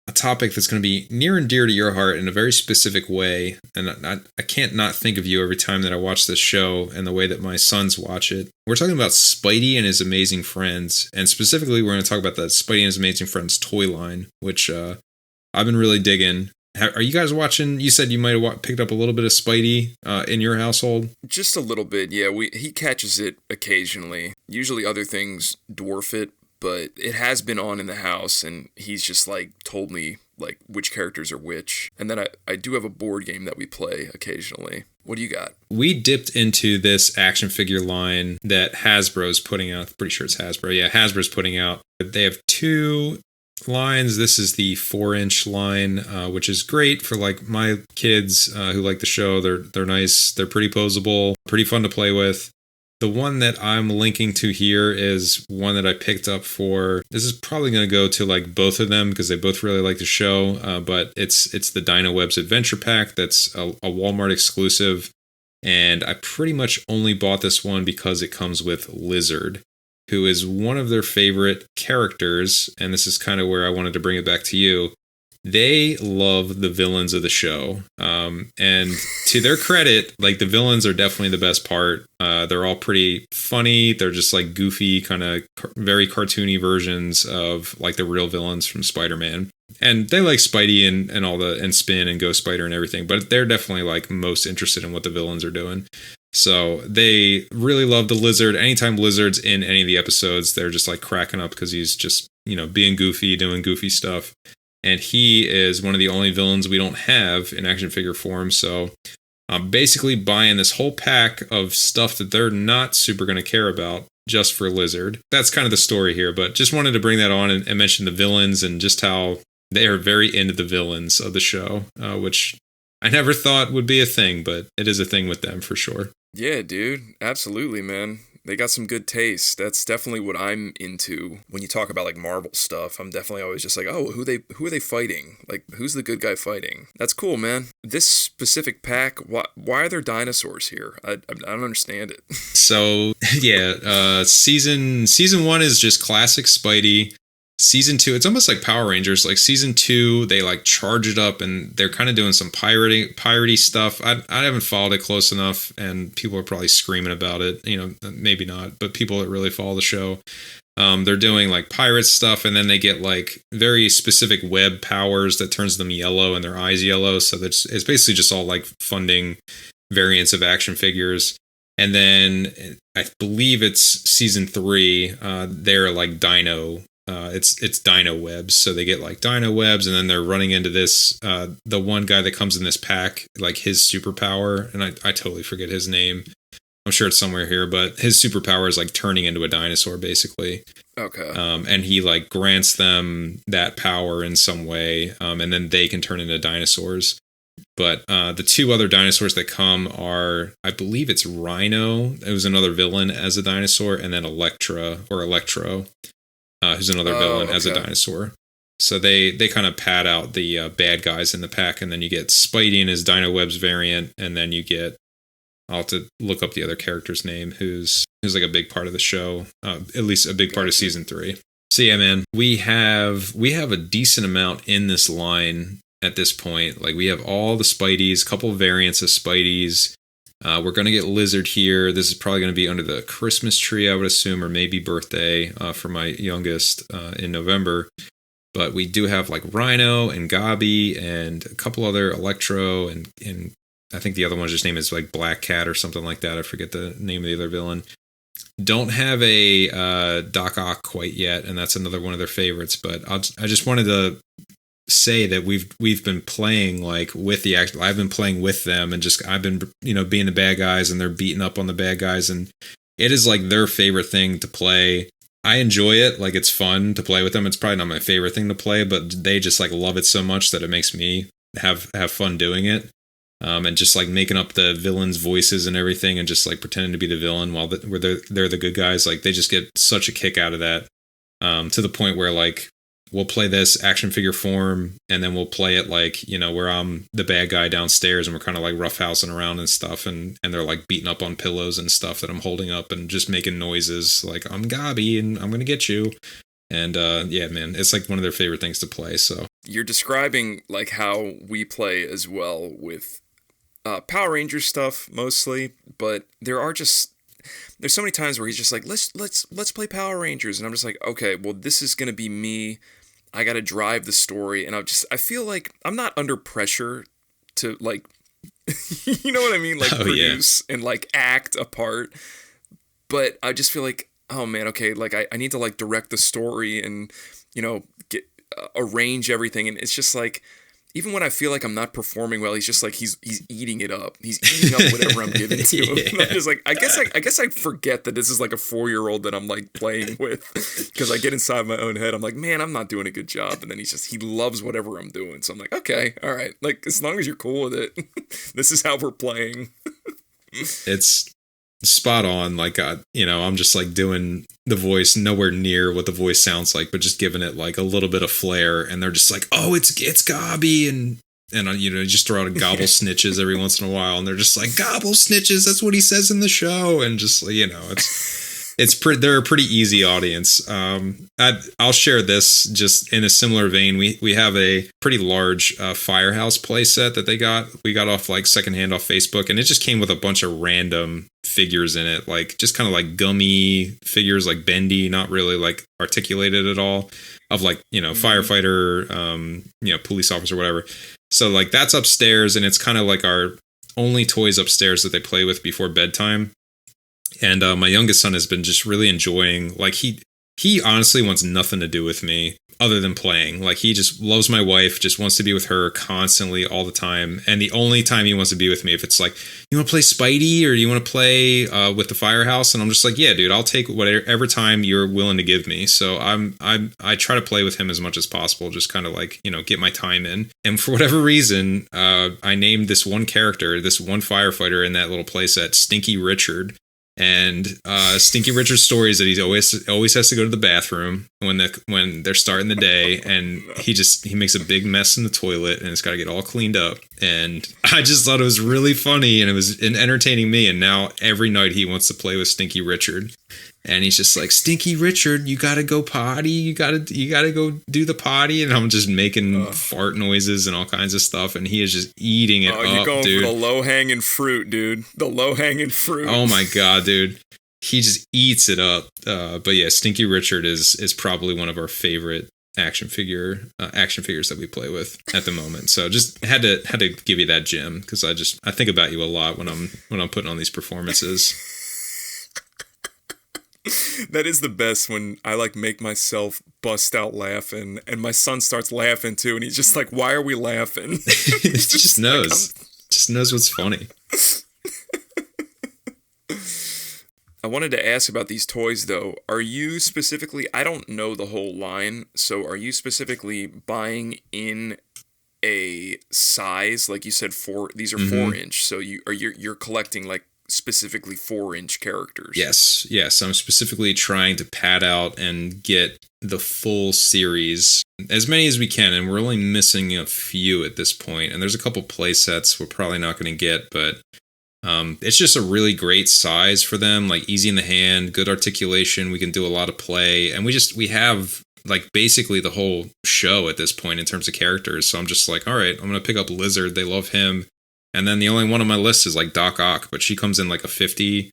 a topic that's going to be near and dear to your heart in a very specific way. And I can't not think of you every time that I watch this show and the way that my sons watch it. We're talking about Spidey and His Amazing Friends. And specifically, we're going to talk about the Spidey and His Amazing Friends toy line, which I've been really digging. Are you guys watching? You said you might have picked up a little bit of Spidey in your household. Just a little bit, yeah. He catches it occasionally. Usually other things dwarf it. But it has been on in the house, and he's just like told me like which characters are which. And then I do have a board game that we play occasionally. What do you got? We dipped into this action figure line that Hasbro's putting out. Pretty sure it's Hasbro. Yeah, Hasbro's putting out. They have two lines. This is the 4-inch line, which is great for like my kids who like the show. They're nice. They're pretty posable, pretty fun to play with. The one that I'm linking to here is one that I picked up for. This is probably going to go to like both of them because they both really like the show. But it's the Dino Webs Adventure Pack. That's a Walmart exclusive, and I pretty much only bought this one because it comes with Lizard, who is one of their favorite characters. And this is kind of where I wanted to bring it back to you. They love the villains of the show. And to their credit, like the villains are definitely the best part. They're all pretty funny. They're just like goofy, kind of very cartoony versions of like the real villains from Spider-Man. And they like Spidey and all and Spin and Ghost Spider and everything, but they're definitely like most interested in what the villains are doing. So they really love the Lizard. Anytime Lizard's in any of the episodes, they're just like cracking up because he's just, being goofy, doing goofy stuff. And he is one of the only villains we don't have in action figure form. So I'm basically buying this whole pack of stuff that they're not super going to care about just for Lizard. That's kind of the story here, but just wanted to bring that on and mention the villains and just how they are very into the villains of the show, which I never thought would be a thing, but it is a thing with them for sure. Yeah, dude. Absolutely, man. They got some good taste. That's definitely what I'm into. When you talk about like Marvel stuff, I'm definitely always just like, oh, who are they fighting? Like, who's the good guy fighting? That's cool, man. This specific pack, why are there dinosaurs here? I don't understand it. So yeah, season 1 is just classic Spidey. Season 2, it's almost like Power Rangers. Like season 2, they like charge it up and they're kind of doing some piratey stuff. I haven't followed it close enough, and people are probably screaming about it. Maybe not, but people that really follow the show, they're doing like pirate stuff, and then they get like very specific web powers that turns them yellow and their eyes yellow. So it's basically just all like funding variants of action figures. And then I believe it's season 3. They're like Dino. It's Dino Webs, so they get like Dino Webs, and then they're running into this. The one guy that comes in this pack, like his superpower, and I totally forget his name. I'm sure it's somewhere here, but his superpower is like turning into a dinosaur, basically. Okay. And he like grants them that power in some way, and then they can turn into dinosaurs. But the 2 other dinosaurs that come are, I believe it's Rhino. It was another villain as a dinosaur, and then Electro, who's another villain as a dinosaur. So they kind of pad out the bad guys in the pack, and then you get Spidey in his Dino Webs variant, and then you get, I'll have to look up the other character's name, who's like a big part of the show, at least a big part of season 3. So yeah, man, we have a decent amount in this line at this point. Like we have all the Spideys, a couple of variants of Spideys. We're going to get Lizard here. This is probably going to be under the Christmas tree, I would assume, or maybe birthday for my youngest in November. But we do have like Rhino and Gabi and a couple other Electro, and I think the other one's just name is like Black Cat or something like that. I forget the name of the other villain. Don't have a Doc Ock quite yet, and that's another one of their favorites. But I just wanted to say that we've been playing like with the act. I've been playing with them, and just I've been being the bad guys, and they're beating up on the bad guys, and it is like their favorite thing to play. I enjoy it, like it's fun to play with them. It's probably not my favorite thing to play, but they just like love it so much that it makes me have fun doing it. And just like making up the villains' voices and everything, and just like pretending to be the villain while they're the good guys. Like they just get such a kick out of that, to the point where like we'll play this action figure form, and then we'll play it like, where I'm the bad guy downstairs, and we're kind of like roughhousing around and stuff, and they're like beating up on pillows and stuff that I'm holding up, and just making noises like I'm Gabi and I'm gonna get you. And yeah, man, it's like one of their favorite things to play. So you're describing like how we play as well with Power Rangers stuff mostly, but there's so many times where he's just like, let's play Power Rangers, and I'm just like, okay, well, this is gonna be me. I gotta drive the story, and I feel like I'm not under pressure to like, you know what I mean, like produce and like act a part, but I just feel like, oh man, okay, like I need to like direct the story and get arrange everything, and it's just like, even when I feel like I'm not performing well, he's just like he's eating it up. He's eating up whatever I'm giving to him. Yeah. And I'm just like, I guess I forget that this is like a 4-year-old that I'm like playing with, because I get inside my own head. I'm like, man, I'm not doing a good job. And then he loves whatever I'm doing. So I'm like, okay, all right. Like, as long as you're cool with it, this is how we're playing. spot on. Like, I'm just like doing the voice nowhere near what the voice sounds like, but just giving it like a little bit of flair. And they're just like, oh, it's Gobby. And just throw out a gobble snitches every once in a while. And they're just like, gobble snitches. That's what he says in the show. And just, they're a pretty easy audience. I'll share this just in a similar vein. We have a pretty large Firehouse playset that we got off like secondhand off Facebook, and it just came with a bunch of random figures in it, like just kind of like gummy figures, like bendy, not really like articulated at all, of like, firefighter, police officer, whatever. So like that's upstairs, and it's kind of like our only toys upstairs that they play with before bedtime. And my youngest son has been just really enjoying, like he honestly wants nothing to do with me other than playing. Like he just loves my wife, just wants to be with her constantly all the time. And the only time he wants to be with me, if it's like, you want to play Spidey or you want to play with the Firehouse? And I'm just like, yeah, dude, I'll take whatever time you're willing to give me. So I try to play with him as much as possible, just kind of like, get my time in. And for whatever reason, I named this one character, this one firefighter in that little playset, Stinky Richard. And Stinky Richard's story is that he always has to go to the bathroom when they're starting the day, and he makes a big mess in the toilet, and it's got to get all cleaned up. And I just thought it was really funny, and it was entertaining me. And now every night he wants to play with Stinky Richard, and he's just like, Stinky Richard, you gotta go potty, you gotta go do the potty, and I'm just making fart noises and all kinds of stuff, and he is just eating it up, dude. You're going for the low-hanging fruit, dude. The low-hanging fruit. Oh my god, dude. He just eats it up. But yeah, Stinky Richard is probably one of our favorite action figures that we play with at the moment. So just had to give you that, Jim, because I think about you a lot when I'm putting on these performances. That is the best, when I like make myself bust out laughing, and my son starts laughing too, and he's just like, why are we laughing? He just knows. Just knows what's funny. I wanted to ask about these toys, though. Are you specifically, I don't know the whole line, so are you specifically buying in a size, like you said, these are 4-inch, so you're collecting like specifically 4-inch characters? Yes. I'm specifically trying to pad out and get the full series, as many as we can, and we're only missing a few at this point. And there's a couple play sets we're probably not going to get, but it's just a really great size for them, like easy in the hand, good articulation. We can do a lot of play, and we have like basically the whole show at this point in terms of characters. So I'm just like, all right, I'm going to pick up Lizard. They love him. And then the only one on my list is like Doc Ock, but she comes in like a $50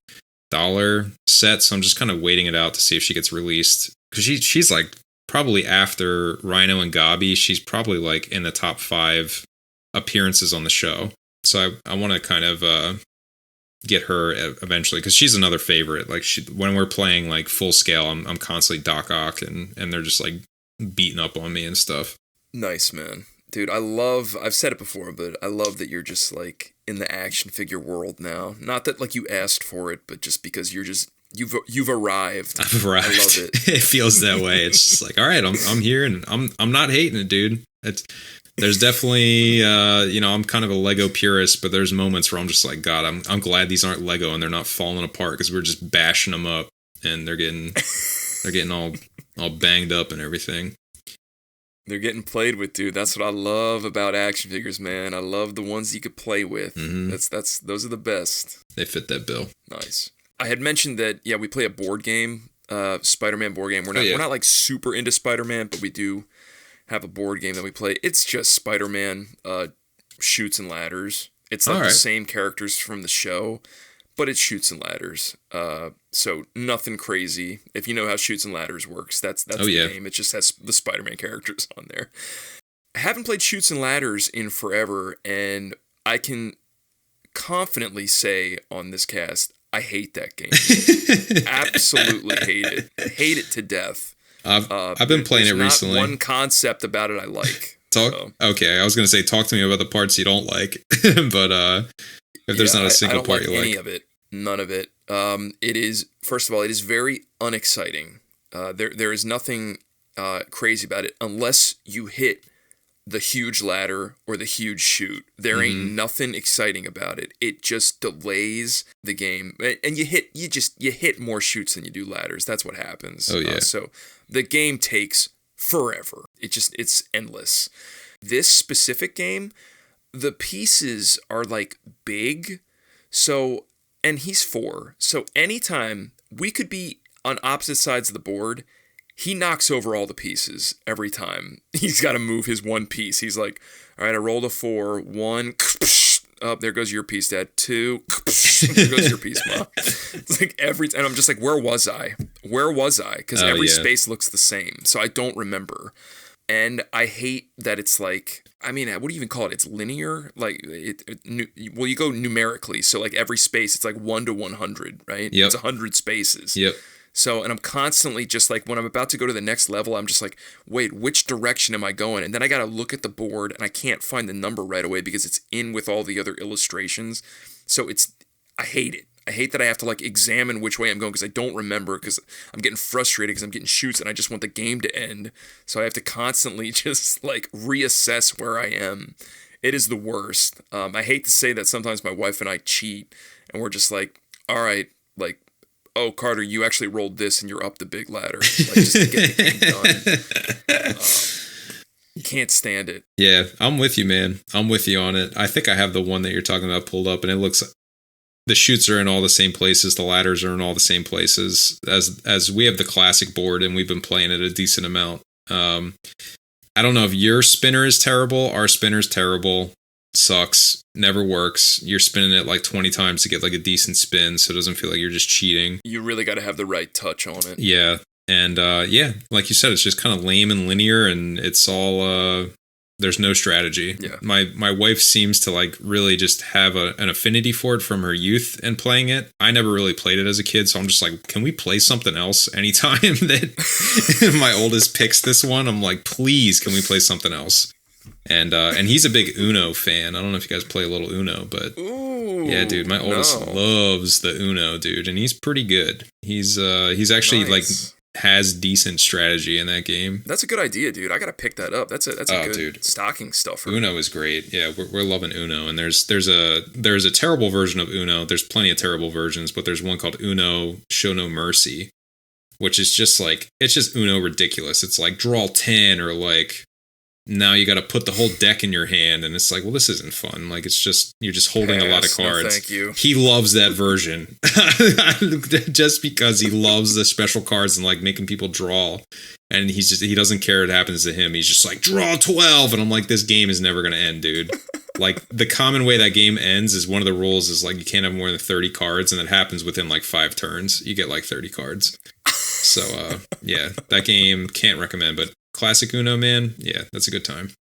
set. So I'm just kind of waiting it out to see if she gets released. Because she's like probably after Rhino and Gobby, she's probably like in the top 5 appearances on the show. So I want to kind of get her eventually, because she's another favorite. Like when we're playing like full scale, I'm constantly Doc Ock, and they're just like beating up on me and stuff. Nice, man. Dude, I've said it before, but I love that you're just like in the action figure world now. Not that like you asked for it, but just because you've arrived. I've arrived. I love it. It feels that way. It's just like, all right, I'm here, and I'm not hating it, dude. There's definitely I'm kind of a Lego purist, but there's moments where I'm just like, God, I'm glad these aren't Lego and they're not falling apart, because we're just bashing them up and they're getting all banged up and everything. They're getting played with, dude. That's what I love about action figures, man. I love the ones you could play with. Mm-hmm. Those are the best. They fit that bill. Nice. I had mentioned that, yeah, we play a board game, Spider-Man board game. We're not like super into Spider-Man, but we do have a board game that we play. It's just Spider-Man shoots and ladders. It's like the same characters from the show, but it shoots and ladders. So nothing crazy. If you know how shoots and ladders works, that's the game. It just has the Spider-Man characters on there. I haven't played shoots and ladders in forever, and I can confidently say on this cast, I hate that game. Absolutely hate it. Hate it to death. I've been playing it recently. Not one concept about it I like. Okay, I was going to say, talk to me about the parts you don't like, but if there's not a single part you like. Any of it. None of it. It is, first of all, it is very unexciting. There is nothing crazy about it unless you hit the huge ladder or the huge chute. There ain't nothing exciting about it. It just delays the game, and you hit more chutes than you do ladders. That's what happens. Oh yeah. So the game takes forever. It's endless. This specific game, the pieces are like big. So, and he's 4. So anytime we could be on opposite sides of the board, he knocks over all the pieces every time. He's got to move his one piece. He's like, all right, I rolled a 4. 1. Oh, there goes your piece, Dad. 2. There goes your piece, Mom. It's like every time. And I'm just like, where was I? Where was I? Because every space looks the same. So I don't remember. And I hate that it's like, I mean, what do you even call it? It's linear. Like, well, you go numerically. So like every space, it's like 1 to 100, right? Yep. It's 100 spaces. Yep. So, and I'm constantly just like, when I'm about to go to the next level, I'm just like, wait, which direction am I going? And then I got to look at the board and I can't find the number right away because it's in with all the other illustrations. So I hate it. I hate that I have to like examine which way I'm going because I don't remember, because I'm getting frustrated because I'm getting shoots and I just want the game to end. So I have to constantly just like reassess where I am. It is the worst. I hate to say that sometimes my wife and I cheat and we're just like, all right, like, oh, Carter, you actually rolled this and you're up the big ladder. Like, just to get the game done. Can't stand it. Yeah, I'm with you, man. I'm with you on it. I think I have the one that you're talking about pulled up, and it looks, the chutes are in all the same places. The ladders are in all the same places. As we have the classic board, and we've been playing it a decent amount. I don't know if your spinner is terrible. Our spinner's terrible. Sucks. Never works. You're spinning it like 20 times to get like a decent spin, so it doesn't feel like you're just cheating. You really got to have the right touch on it. Yeah. And yeah, like you said, it's just kind of lame and linear, and it's all there's no strategy. Yeah. My wife seems to like really just have an affinity for it from her youth and playing it. I never really played it as a kid, so I'm just like, can we play something else anytime that my oldest picks this one? I'm like, please, can we play something else? And he's a big Uno fan. I don't know if you guys play a little Uno, but Ooh, yeah, dude, my oldest loves the Uno, dude, and he's pretty good. He's actually nice. Like has decent strategy in that game. That's a good idea, dude. I gotta pick that up. That's a good dude. stocking stuffer. Uno is great. Yeah, we're loving Uno, and there's a terrible version of Uno. There's plenty of terrible versions, but there's one called Uno Show No Mercy, which is just like, it's just Uno ridiculous. It's like draw 10, or like, now you got to put the whole deck in your hand, and it's like, well, this isn't fun. Like, it's just, you're just holding a lot of cards. No, thank you. He loves that version just because he loves the special cards and like making people draw. And he doesn't care what happens to him. He's just like, draw 12. And I'm like, this game is never going to end, dude. Like, the common way that game ends is, one of the rules is like, you can't have more than 30 cards. And it happens within like 5 turns. You get like 30 cards. So, yeah, that game, can't recommend, but classic Uno, man. Yeah, that's a good time.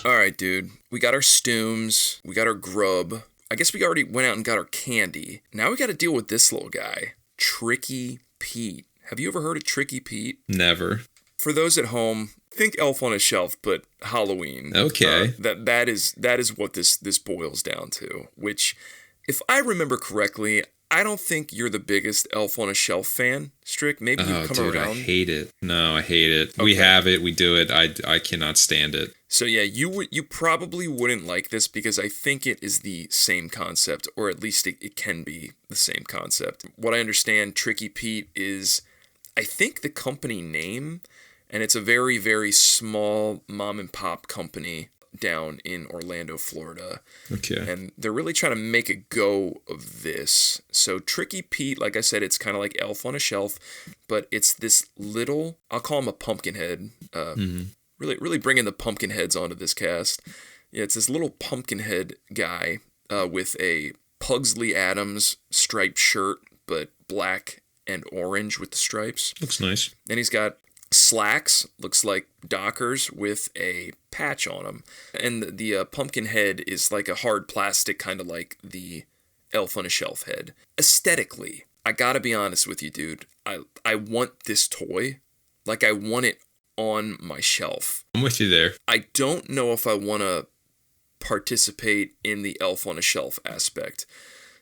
All right, dude. We got our stooms. We got our grub. I guess we already went out and got our candy. Now we got to deal with this little guy, Tricky Pete. Have you ever heard of Tricky Pete? Never. For those at home, think Elf on a Shelf, but Halloween. Okay. That is what this boils down to. Which, if I remember correctly, I don't think you're the biggest Elf on a Shelf fan, Strick. Maybe you've come around. I hate it. No, I hate it. Okay. We have it. We do it. I cannot stand it. So yeah, you probably wouldn't like this because I think it is the same concept, or at least it can be the same concept. What I understand, Tricky Pete is, I think, the company name. And it's a very, very small mom and pop company down in Orlando, Florida. Okay. And they're really trying to make a go of this. So Tricky Pete, like I said, it's kind of like Elf on a Shelf, but it's this little, I'll call him a pumpkin head. Really, really bringing the pumpkin heads onto this cast. Yeah, it's this little pumpkin head guy with a Pugsley Adams striped shirt, but black and orange with the stripes. Looks nice. And he's got slacks, looks like Dockers, with a patch on them. And the pumpkin head is like a hard plastic, kind of like the Elf on a Shelf head. Aesthetically, I gotta be honest with you, dude. I want this toy. Like, I want it on my shelf. I'm with you there. I don't know if I want to participate in the Elf on a Shelf aspect.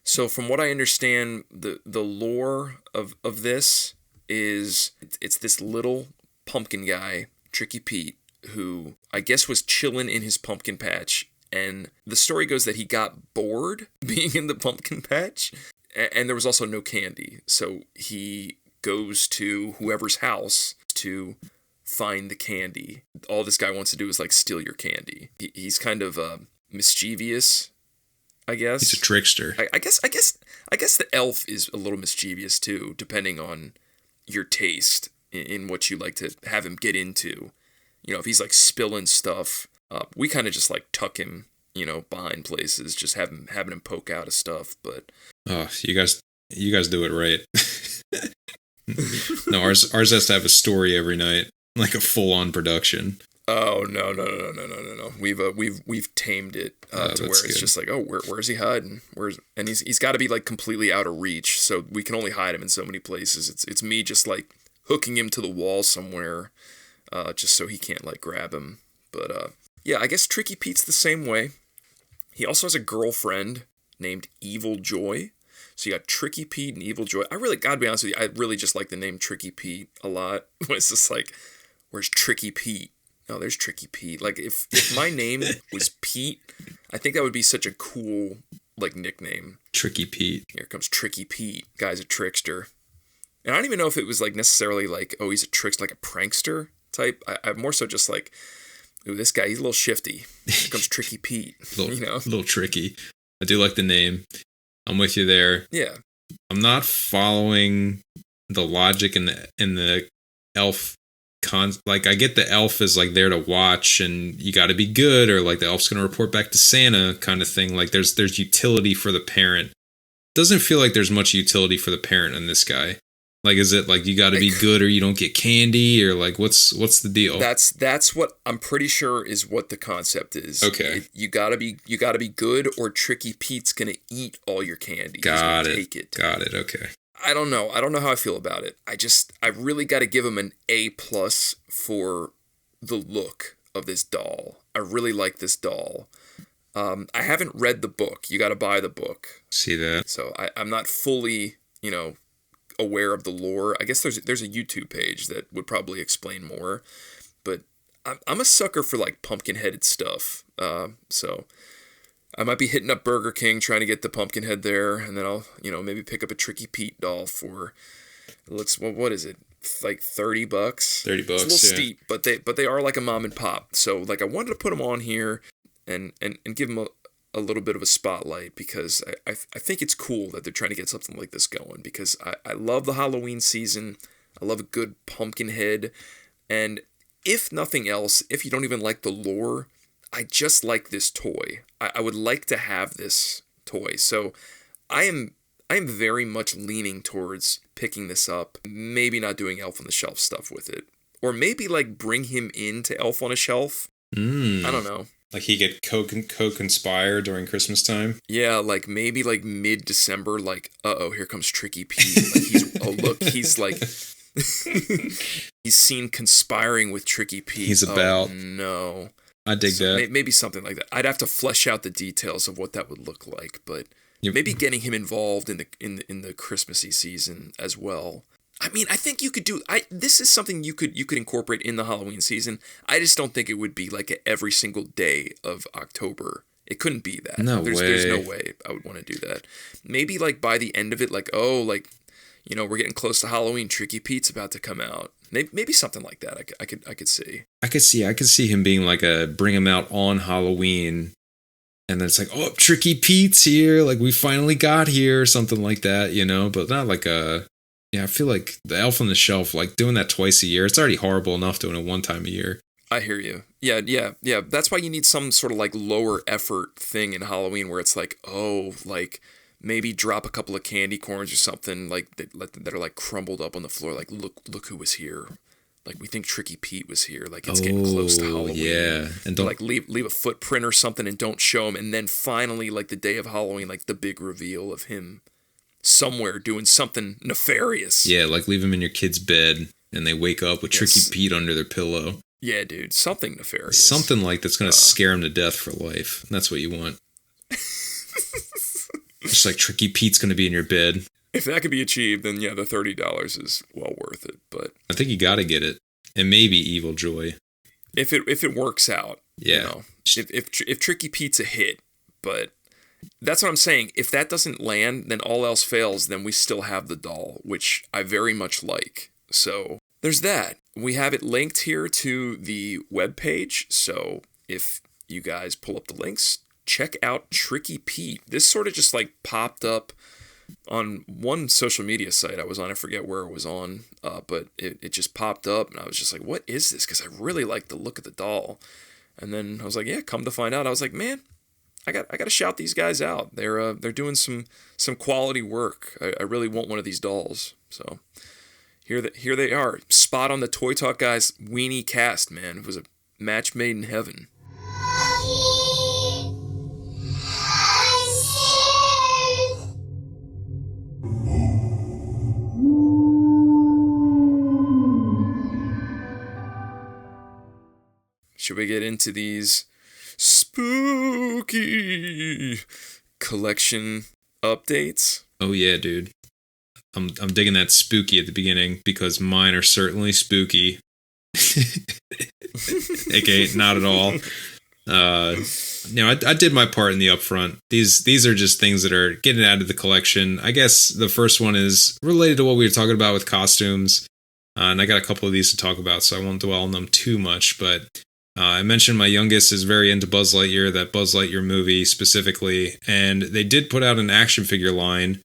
So from what I understand, the lore of this is it's this little pumpkin guy, Tricky Pete, who I guess was chilling in his pumpkin patch. And the story goes that he got bored being in the pumpkin patch. And there was also no candy. So he goes to whoever's house to find the candy. All this guy wants to do is like steal your candy. He's kind of mischievous, I guess. He's a trickster. I guess the elf is a little mischievous too, depending on your taste in what you like to have him get into. You know, if he's like spilling stuff, we kind of just like tuck him, you know, behind places, just having him poke out of stuff. But you guys do it right. No, ours has to have a story every night, like a full on production. Oh no. We've tamed it to where it's good. Just like, oh, where's he hiding? And he's got to be like completely out of reach, so we can only hide him in so many places. It's me just like hooking him to the wall somewhere, just so he can't like grab him. But yeah, I guess Tricky Pete's the same way. He also has a girlfriend named Evil Joy. So you got Tricky Pete and Evil Joy. Gotta be honest with you, I really just like the name Tricky Pete a lot. It's just like, where's Tricky Pete? Oh, there's Tricky Pete. Like, if my name was Pete, I think that would be such a cool, like, nickname. Tricky Pete. Here comes Tricky Pete. Guy's a trickster. And I don't even know if it was, like, necessarily, like, oh, he's a trickster, like a prankster type. I'm more so just like, ooh, this guy, he's a little shifty. Here comes Tricky Pete. A little tricky. I do like the name. I'm with you there. Yeah. I'm not following the logic in the elf like, I get the elf is like there to watch and you got to be good, or like the elf's going to report back to Santa kind of thing. Like there's utility for the parent. Doesn't feel like there's much utility for the parent in this guy. Like, is it like you got to be good or you don't get candy, or like what's the deal? That's what I'm pretty sure is what the concept is. Okay. You gotta be good, or Tricky Pete's gonna eat all your candy. Got it. Take it. Got it. Okay. I don't know how I feel about it. I really got to give him an A+ for the look of this doll. I really like this doll. I haven't read the book. You got to buy the book. See that? So I'm not fully, aware of the lore. I guess there's a YouTube page that would probably explain more. But I'm a sucker for like pumpkin-headed stuff. So I might be hitting up Burger King trying to get the pumpkin head there, and then I'll, maybe pick up a Tricky Pete doll for, what is it? Like $30? $30, it's a little steep, but they are like a mom and pop. So like I wanted to put them on here and give them a little bit of a spotlight, because I think it's cool that they're trying to get something like this going, because I love the Halloween season. I love a good pumpkin head, and if nothing else, if you don't even like the lore, I just like this toy. I would like to have this toy. So I am very much leaning towards picking this up. Maybe not doing Elf on the Shelf stuff with it. Or maybe like bring him into Elf on a Shelf. I don't know. Like he could co-conspire during Christmas time? Yeah, like maybe like mid-December, like, here comes Tricky Pete. Like he's like... he's seen conspiring with Tricky Pete. He's about... Oh, no. I dig that. Maybe something like that. I'd have to flesh out the details of what that would look like, but maybe getting him involved in the Christmassy season as well. I mean, I think you could do. This is something you could incorporate in the Halloween season. I just don't think it would be like every single day of October. It couldn't be that. There's no way I would want to do that. Maybe like by the end of it, like, we're getting close to Halloween. Tricky Pete's about to come out. Maybe something like that. I could see. I could see him being like bring him out on Halloween, and then it's like, oh, Tricky Pete's here. Like we finally got here, something like that, But not like I feel like the Elf on the Shelf, like doing that twice a year. It's already horrible enough doing it one time a year. I hear you. Yeah. That's why you need some sort of like lower effort thing in Halloween where it's like, maybe drop a couple of candy corns or something like that are like crumbled up on the floor. Like, look who was here. Like, we think Tricky Pete was here. Like, it's getting close to Halloween. Yeah. And don't like leave a footprint or something and don't show him. And then finally, like the day of Halloween, like the big reveal of him somewhere doing something nefarious. Yeah, like leave him in your kid's bed and they wake up with Tricky Pete under their pillow. Yeah, dude, something nefarious. Something like that's going to scare him to death for life. That's what you want. Just like Tricky Pete's going to be in your bed. If that could be achieved, then yeah, the $30 is well worth it. But I think you got to get it. And maybe Evil Joy. if it works out, Yeah. if Tricky Pete's a hit, but that's what I'm saying. If that doesn't land, then all else fails. Then we still have the doll, which I very much like. So there's that. We have it linked here to the webpage. So if you guys pull up the links, check out Tricky Pete. This sort of just like popped up on one social media site I was on. I forget where it was on, but it just popped up, and I was just like, what is this? Because I really like the look of the doll. And then I was like, yeah, come to find out, I was like, man, I got to shout these guys out. They're doing some quality work. I really want one of these dolls. So here they are, spot on the Toy Talk guys weenie cast. Man, it was a match made in heaven. Should we get into these spooky collection updates? Oh yeah, dude. I'm digging that spooky at the beginning because mine are certainly spooky. AKA not at all. I did my part in the upfront. These are just things that are getting added to the collection. I guess the first one is related to what we were talking about with costumes. And I got a couple of these to talk about, so I won't dwell on them too much. But I mentioned my youngest is very into Buzz Lightyear, that Buzz Lightyear movie specifically. And they did put out an action figure line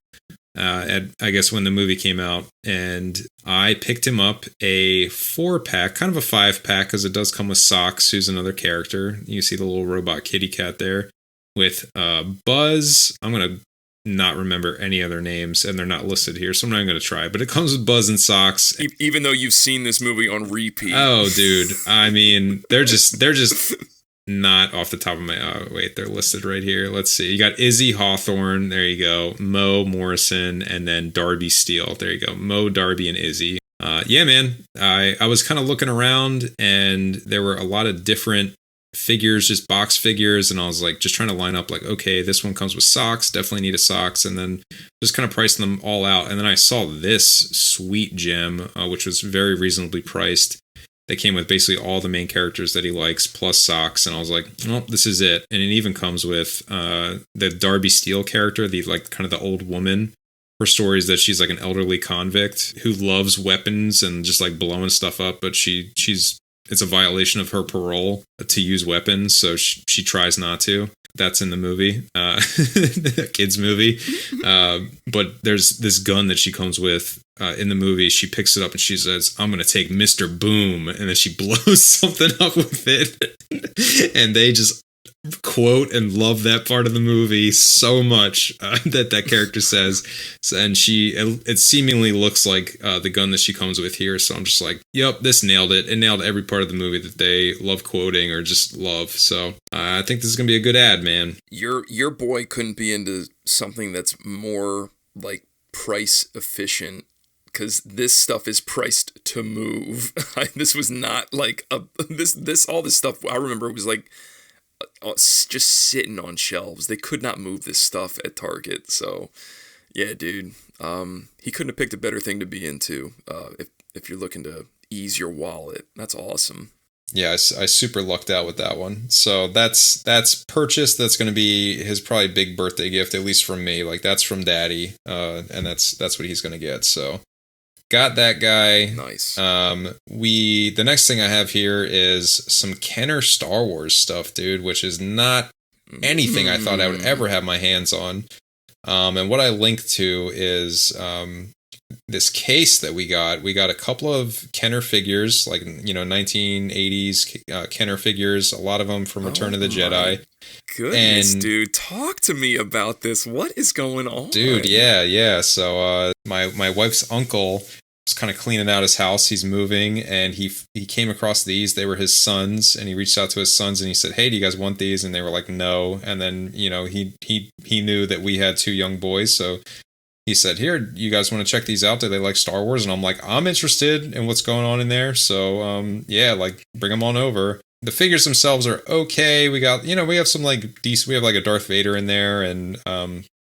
I guess when the movie came out, and I picked him up a 4-pack, kind of a 5-pack, because it does come with Socks, who's another character. You see the little robot kitty cat there, with Buzz. I'm going to not remember any other names, and they're not listed here, so I'm not going to try, but it comes with Buzz and Socks. Even though you've seen this movie on repeat. Oh, dude. I mean, they're just not off the top of my... Oh, wait, they're listed right here. Let's see. You got Izzy Hawthorne. There you go. Mo Morrison. And then Darby Steele. There you go. Mo, Darby, and Izzy. Yeah, man. I was kind of looking around, and there were a lot of different figures, just box figures. And I was like, just trying to line up like, okay, this one comes with Socks. Definitely need a Socks. And then just kind of pricing them all out. And then I saw this sweet gem, which was very reasonably priced. They came with basically all the main characters that he likes, plus Socks, and I was like, "Oh, this is it." And it even comes with the Darby Steele character, the like kind of the old woman. Her story is that she's like an elderly convict who loves weapons and just like blowing stuff up, but she's it's a violation of her parole to use weapons, so she tries not to. That's in the movie, kids movie. But there's this gun that she comes with in the movie. She picks it up and she says, "I'm going to take Mr. Boom." And then she blows something up with it. And they just quote and love that part of the movie so much that character says. And it seemingly looks like the gun that she comes with here. So I'm just like, yep, this nailed it. It nailed every part of the movie that they love quoting or just love. So I think this is going to be a good ad, man. Your boy couldn't be into something that's more like price efficient, because this stuff is priced to move. This was not like all this stuff. I remember it was like just sitting on shelves. They could not move this stuff at Target. So yeah, dude, he couldn't have picked a better thing to be into if you're looking to ease your wallet. That's awesome. Yeah, I super lucked out with that one. So that's purchased. That's going to be his probably big birthday gift, at least from me. Like that's from Daddy, and that's what he's going to get. So got that guy. Nice. The next thing I have here is some Kenner Star Wars stuff, dude, which is not anything I thought I would ever have my hands on. And what I linked to is this case that we got. We got a couple of Kenner figures, like 1980s Kenner figures. A lot of them from Return of the Jedi. Goodness, dude, talk to me about this. What is going on, dude? Yeah. So my wife's uncle was kind of cleaning out his house. He's moving, and he came across these. They were his sons, and he reached out to his sons and he said, "Hey, do you guys want these?" And they were like, "No." And then he knew that we had 2 young boys, so he said, "Here, you guys want to check these out? Do they like Star Wars?" And I'm like, "I'm interested in what's going on in there." So yeah, like bring them on over. The figures themselves are okay. We got, we have some like decent. We have like a Darth Vader in there, and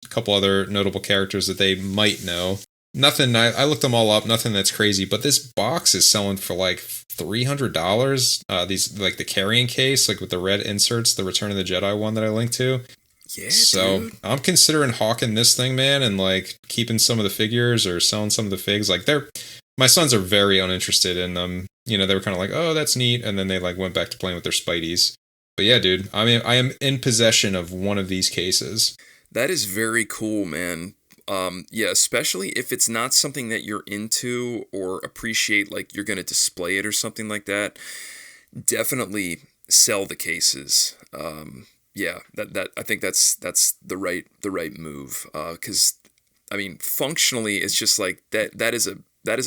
a couple other notable characters that they might know. Nothing, I looked them all up, nothing that's crazy, but this box is selling for like $300. These, like the carrying case, like with the red inserts, the Return of the Jedi one that I linked to. Yeah, so dude. I'm considering hawking this thing, man, and like keeping some of the figures or selling some of the figs. Like my sons are very uninterested in them. You know, they were kind of like, oh, that's neat, and then they like went back to playing with their Spideys. But yeah, dude, I mean, I am in possession of one of these cases. That is very cool, man. Yeah, especially if it's not something that you're into or appreciate, like you're going to display it or something like that. Definitely sell the cases. Yeah, that I think that's the right move. Because I mean, functionally, it's just like that is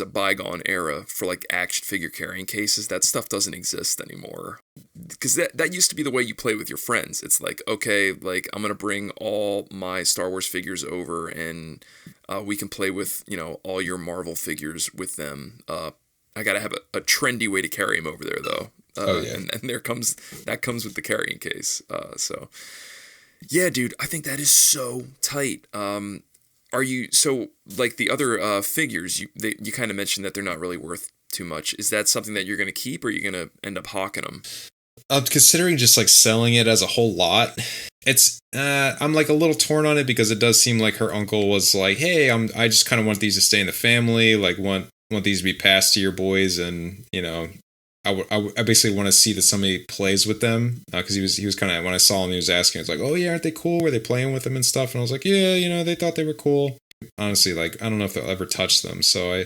a bygone era for like action figure carrying cases. That stuff doesn't exist anymore. Because that used to be the way you play with your friends. It's like, okay, like I'm gonna bring all my Star Wars figures over, and we can play with, you know, all your Marvel figures with them. I gotta have a trendy way to carry them over there, though. And that comes with the carrying case. So yeah, dude, I think that is so tight. Are you so like the other figures? You kind of mentioned that they're not really worth too much. Is that something that you're gonna keep, or are you gonna end up hawking them? I'm considering just like selling it as a whole lot. It's I'm like a little torn on it because it does seem like her uncle was like, hey, I just kind of want these to stay in the family, like want these to be passed to your boys, and you know, I basically want to see that somebody plays with them, because he was kind of, when I saw him, he was asking, it's like, oh yeah, aren't they cool? Were they playing with them and stuff? And I was like, yeah, you know, they thought they were cool. Honestly, like I don't know if they'll ever touch them, so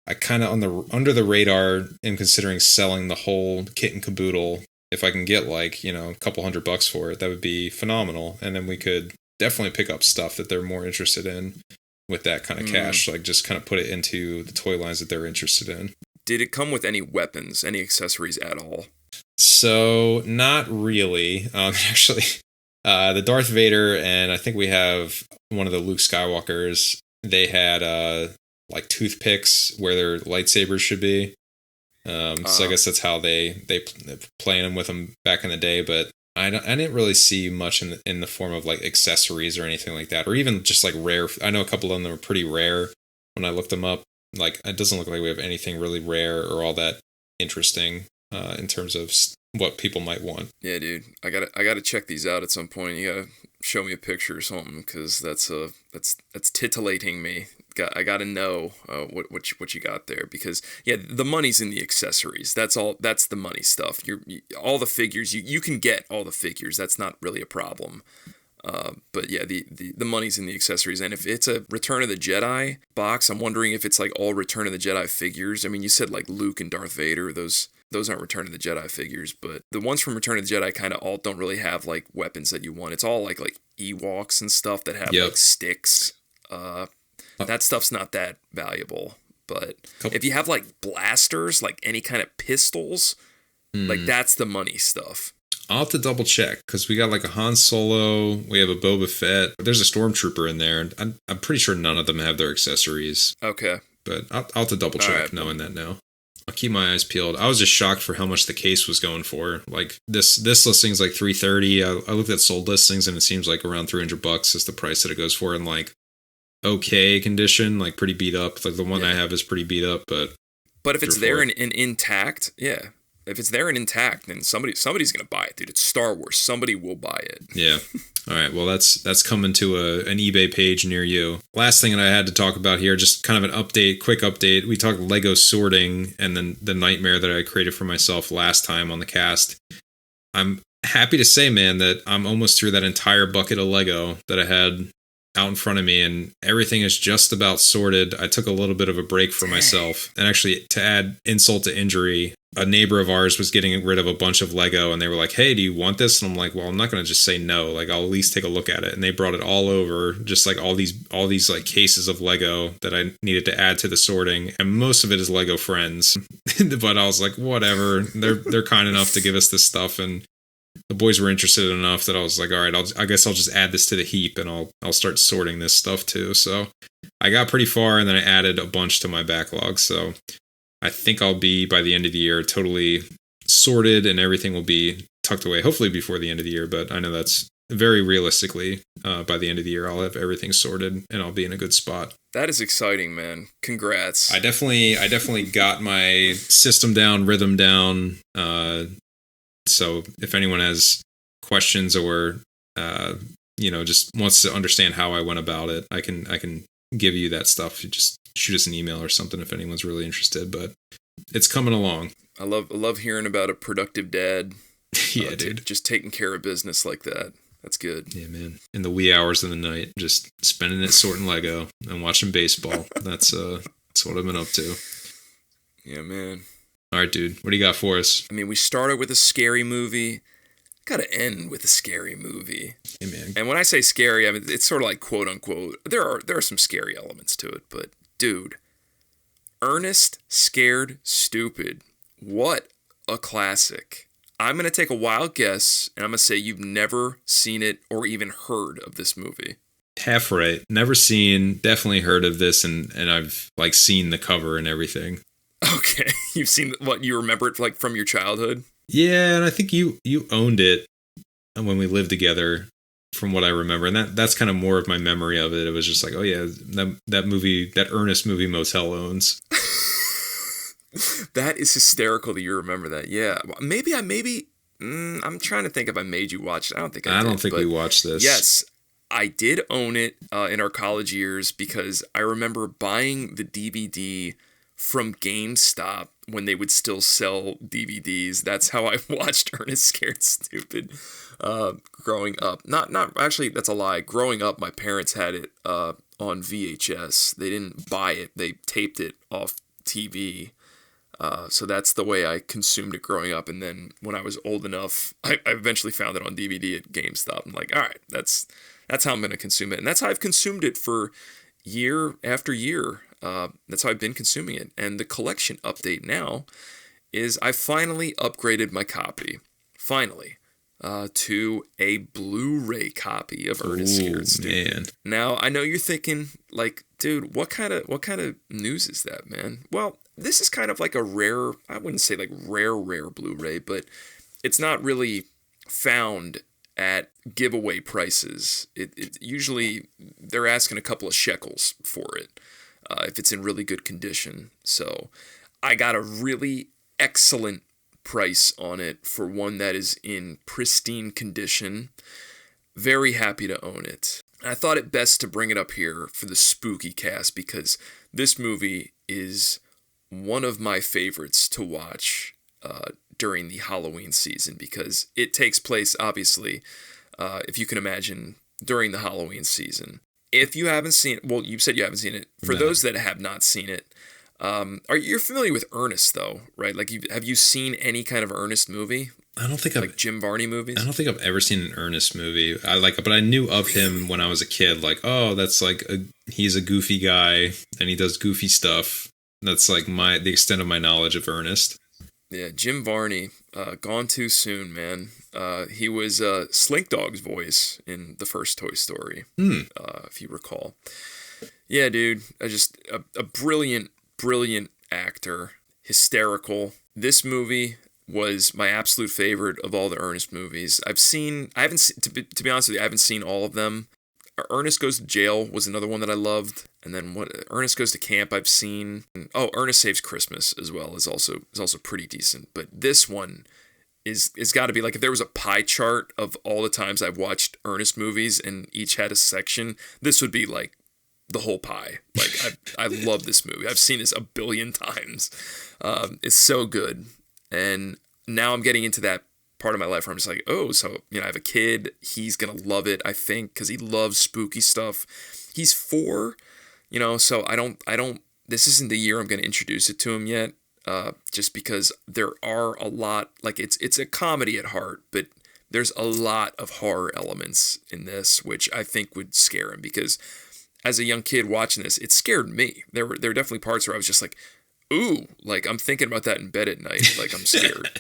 I kind of under the radar am considering selling the whole kit and caboodle. If I can get like, you know, a couple $100 for it, that would be phenomenal. And then we could definitely pick up stuff that they're more interested in with that kind of cash. Like just kind of put it into the toy lines that they're interested in. Did it come with any weapons, any accessories at all? So not really. Actually, the Darth Vader, and I think we have one of the Luke Skywalkers. They had like toothpicks where their lightsabers should be. So I guess that's how they playing with them back in the day. But I didn't really see much in the form of like accessories or anything like that, or even just like rare. I know a couple of them are pretty rare when I looked them up. Like it doesn't look like we have anything really rare or all that interesting in terms of what people might want. Yeah, dude, I gotta check these out at some point. You gotta show me a picture or something, because that's titillating me. I gotta know what you got there, because yeah, the money's in the accessories. That's the money stuff. All the figures you can get all the figures. That's not really a problem. But yeah, the money's in the accessories. And if it's a Return of the Jedi box, I'm wondering if it's like all Return of the Jedi figures. I mean, you said like Luke and Darth Vader. Those aren't Return of the Jedi figures, but the ones from Return of the Jedi kind of all don't really have like weapons that you want. It's all like Ewoks and stuff that have like sticks. That stuff's not that valuable. But if you have like blasters, like any kind of pistols, like that's the money stuff. I'll have to double check, because we got like a Han Solo, we have a Boba Fett, there's a Stormtrooper in there, and I'm pretty sure none of them have their accessories. Okay. But I'll have to double check, knowing that now. I'll keep my eyes peeled. I was just shocked for how much the case was going for. Like this listing's like $330. I looked at sold listings, and it seems like around $300 is the price that it goes for in like okay condition, like pretty beat up. Like the one I have is pretty beat up, but if it's there and intact, yeah. If it's there and intact, then somebody's gonna buy it, dude. It's Star Wars. Somebody will buy it. Yeah. All right. Well, that's coming to an eBay page near you. Last thing that I had to talk about here, just kind of an update, quick update. We talked Lego sorting and then the nightmare that I created for myself last time on the cast. I'm happy to say, man, that I'm almost through that entire bucket of Lego that I had out in front of me, and everything is just about sorted. I took a little bit of a break for myself, and actually, to add insult to injury, a neighbor of ours was getting rid of a bunch of Lego, and they were like, hey, do you want this? And I'm like, well, I'm not going to just say no. Like, I'll at least take a look at it. And they brought it all over, just like all these like cases of Lego that I needed to add to the sorting. And most of it is Lego Friends. But I was like, whatever. They're kind enough to give us this stuff. And the boys were interested enough that I was like, all right, I guess I'll just add this to the heap, and I'll start sorting this stuff too. So I got pretty far, and then I added a bunch to my backlog. So I think I'll be, by the end of the year, totally sorted, and everything will be tucked away, hopefully before the end of the year. But I know that's very realistically, by the end of the year, I'll have everything sorted and I'll be in a good spot. That is exciting, man. Congrats. I definitely got my system down, rhythm down. So if anyone has questions or just wants to understand how I went about it, I can give you that stuff. You just shoot us an email or something if anyone's really interested. But it's coming along. I love hearing about a productive dad. Yeah, dude. Just taking care of business like that. That's good. Yeah, man. In the wee hours of the night, just spending it sorting Lego and watching baseball. That's what I've been up to. Yeah, man. All right, dude. What do you got for us? I mean, we started with a scary movie. Got to end with a scary movie. Hey, man. And when I say scary, I mean it's sort of like quote unquote. There are some scary elements to it, but dude, Ernest Scared Stupid. What a classic. I'm going to take a wild guess, and I'm going to say you've never seen it or even heard of this movie. Half right. Never seen, definitely heard of this, and I've, like, seen the cover and everything. Okay. You've seen, what, you remember it, like, from your childhood? Yeah, and I think you owned it when we lived together, from what I remember. And that's kind of more of my memory of it. It was just like, oh, yeah, that movie, that Ernest movie Motel owns. That is hysterical that you remember that. Yeah. Maybe I'm trying to think if I made you watch it. I don't think I did. I don't think we watched this. Yes, I did own it in our college years because I remember buying the DVD from GameStop when they would still sell DVDs. That's how I watched Ernest Scared Stupid growing up. Not actually, that's a lie. Growing up, my parents had it on VHS. They didn't buy it. They taped it off TV. So that's the way I consumed it growing up. And then when I was old enough, I eventually found it on DVD at GameStop. I'm like, all right, that's how I'm going to consume it. And that's how I've consumed it for year after year. That's how I've been consuming it. And the collection update now is I finally upgraded my copy. Finally. To a Blu-ray copy of Ernest Scared Stupid. Man. Now, I know you're thinking, like, dude, what kind of news is that, man? Well, this is kind of like a rare, I wouldn't say like rare Blu-ray, but it's not really found at giveaway prices. It usually, they're asking a couple of shekels for it, if it's in really good condition. So I got a really excellent price on it for one that is in pristine condition. Very happy to own it. I thought it best to bring it up here for the spooky cast because this movie is one of my favorites to watch during the Halloween season because it takes place, obviously, if you can imagine, during the Halloween season. If you haven't seen it, well, you said you haven't seen it. For those that have not seen it, you're familiar with Ernest though, right? Like, have you seen any kind of Ernest movie? I don't think like Jim Varney movies. I don't think I've ever seen an Ernest movie. But I knew of him when I was a kid. Like, oh, that's like he's a goofy guy and he does goofy stuff. That's like the extent of my knowledge of Ernest. Yeah, Jim Varney, gone too soon, man. He was Slink Dog's voice in the first Toy Story, if you recall. Yeah, dude, just a brilliant actor, hysterical. This movie was my absolute favorite of all the Ernest movies. I haven't seen, to be honest with you, I haven't seen all of them. Ernest Goes to Jail was another one that I loved. And then Ernest Goes to Camp I've seen. Oh, Ernest Saves Christmas as well is also pretty decent. But this one is got to be, like, if there was a pie chart of all the times I've watched Ernest movies and each had a section, this would be like the whole pie. Like, I love this movie. I've seen this a billion times. It's so good. And now I'm getting into that part of my life where I'm just like, oh, so, I have a kid. He's going to love it, I think, because he loves spooky stuff. He's 4, so I don't, this isn't the year I'm going to introduce it to him yet, just because there are a lot, like, it's a comedy at heart, but there's a lot of horror elements in this, which I think would scare him, because as a young kid watching this, it scared me. There were definitely parts where I was just like, ooh, like, I'm thinking about that in bed at night, like, I'm scared.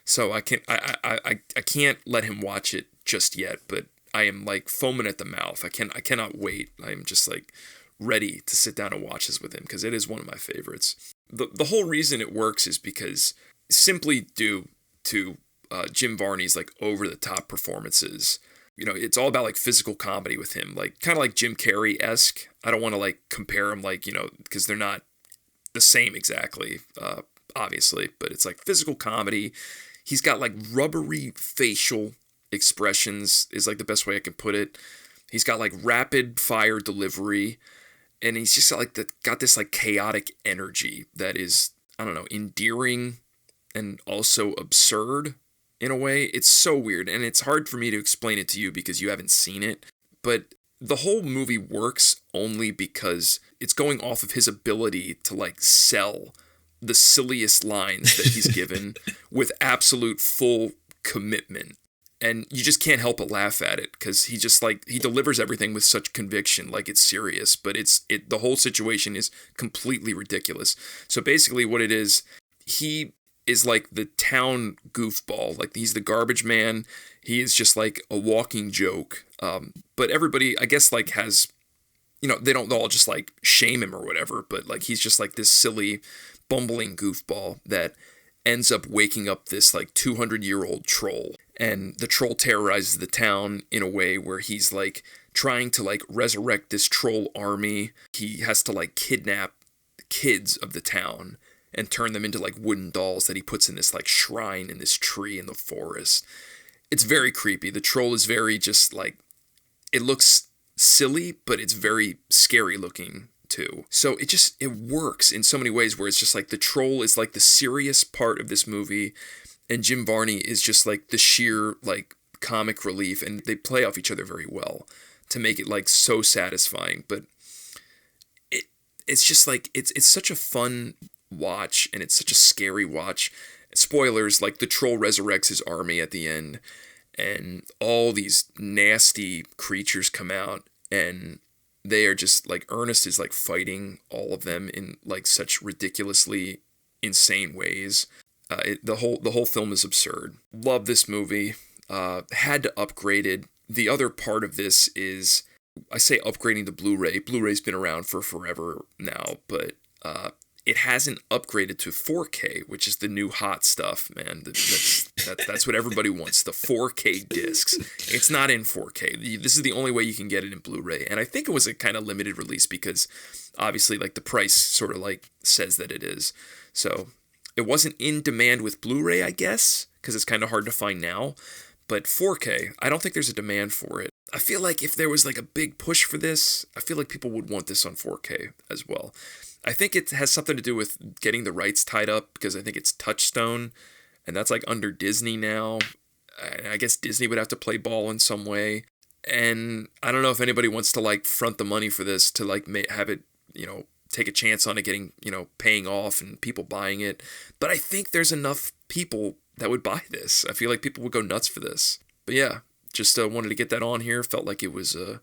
So I can't let him watch it just yet, but I am, like, foaming at the mouth. I cannot wait. I am just, like, ready to sit down and watch this with him because it is one of my favorites. The whole reason it works is because simply due to Jim Varney's like over the top performances. You know, it's all about like physical comedy with him, like kind of like Jim Carrey-esque. I don't want to like compare him like, you know, because they're not the same exactly, obviously, but it's like physical comedy. He's got like rubbery facial expressions is like the best way I can put it. He's got like rapid fire delivery, and he's just got this like chaotic energy that is, I don't know, endearing and also absurd in a way. It's so weird, and it's hard for me to explain it to you because you haven't seen it. But the whole movie works only because it's going off of his ability to like sell the silliest lines that he's given with absolute full commitment. And you just can't help but laugh at it because he just like, he delivers everything with such conviction, like it's serious, but the whole situation is completely ridiculous. So basically what it is, he is like the town goofball. Like he's the garbage man. He is just like a walking joke. But everybody, I guess, like has, you know, they don't all just like shame him or whatever, but like he's just like this silly, bumbling goofball that ends up waking up this like 200-year-old troll. And the troll terrorizes the town in a way where he's like trying to like resurrect this troll army. He has to like kidnap kids of the town and turn them into like wooden dolls that he puts in this like shrine in this tree in the forest. It's very creepy. The troll is very just like, it looks silly, but it's very scary looking too. So it works in so many ways where it's just like the troll is like the serious part of this movie and Jim Varney is just like the sheer like comic relief, and they play off each other very well to make it like so satisfying. But it's just like, it's such a fun watch, and it's such a scary watch. Spoilers, like the troll resurrects his army at the end, and all these nasty creatures come out, and they are just like, Ernest is like fighting all of them in like such ridiculously insane ways. The whole film is absurd. Love this movie. Had to upgrade it. The other part of this is, I say upgrading to Blu-ray. Blu-ray's been around for forever now, but it hasn't upgraded to 4K, which is the new hot stuff, man. That's what everybody wants, the 4K discs. It's not in 4K. This is the only way you can get it in Blu-ray. And I think it was a kind of limited release because obviously like the price sort of like says that it is. So it wasn't in demand with Blu-ray, I guess, because it's kind of hard to find now. But 4K, I don't think there's a demand for it. I feel like if there was like a big push for this, I feel like people would want this on 4K as well. I think it has something to do with getting the rights tied up because I think it's Touchstone, and that's like under Disney now. And I guess Disney would have to play ball in some way. And I don't know if anybody wants to like front the money for this to like have it, you know, take a chance on it getting, you know, paying off and people buying it. But I think there's enough people that would buy this. I feel like people would go nuts for this. But yeah, just wanted to get that on here. Felt like it was a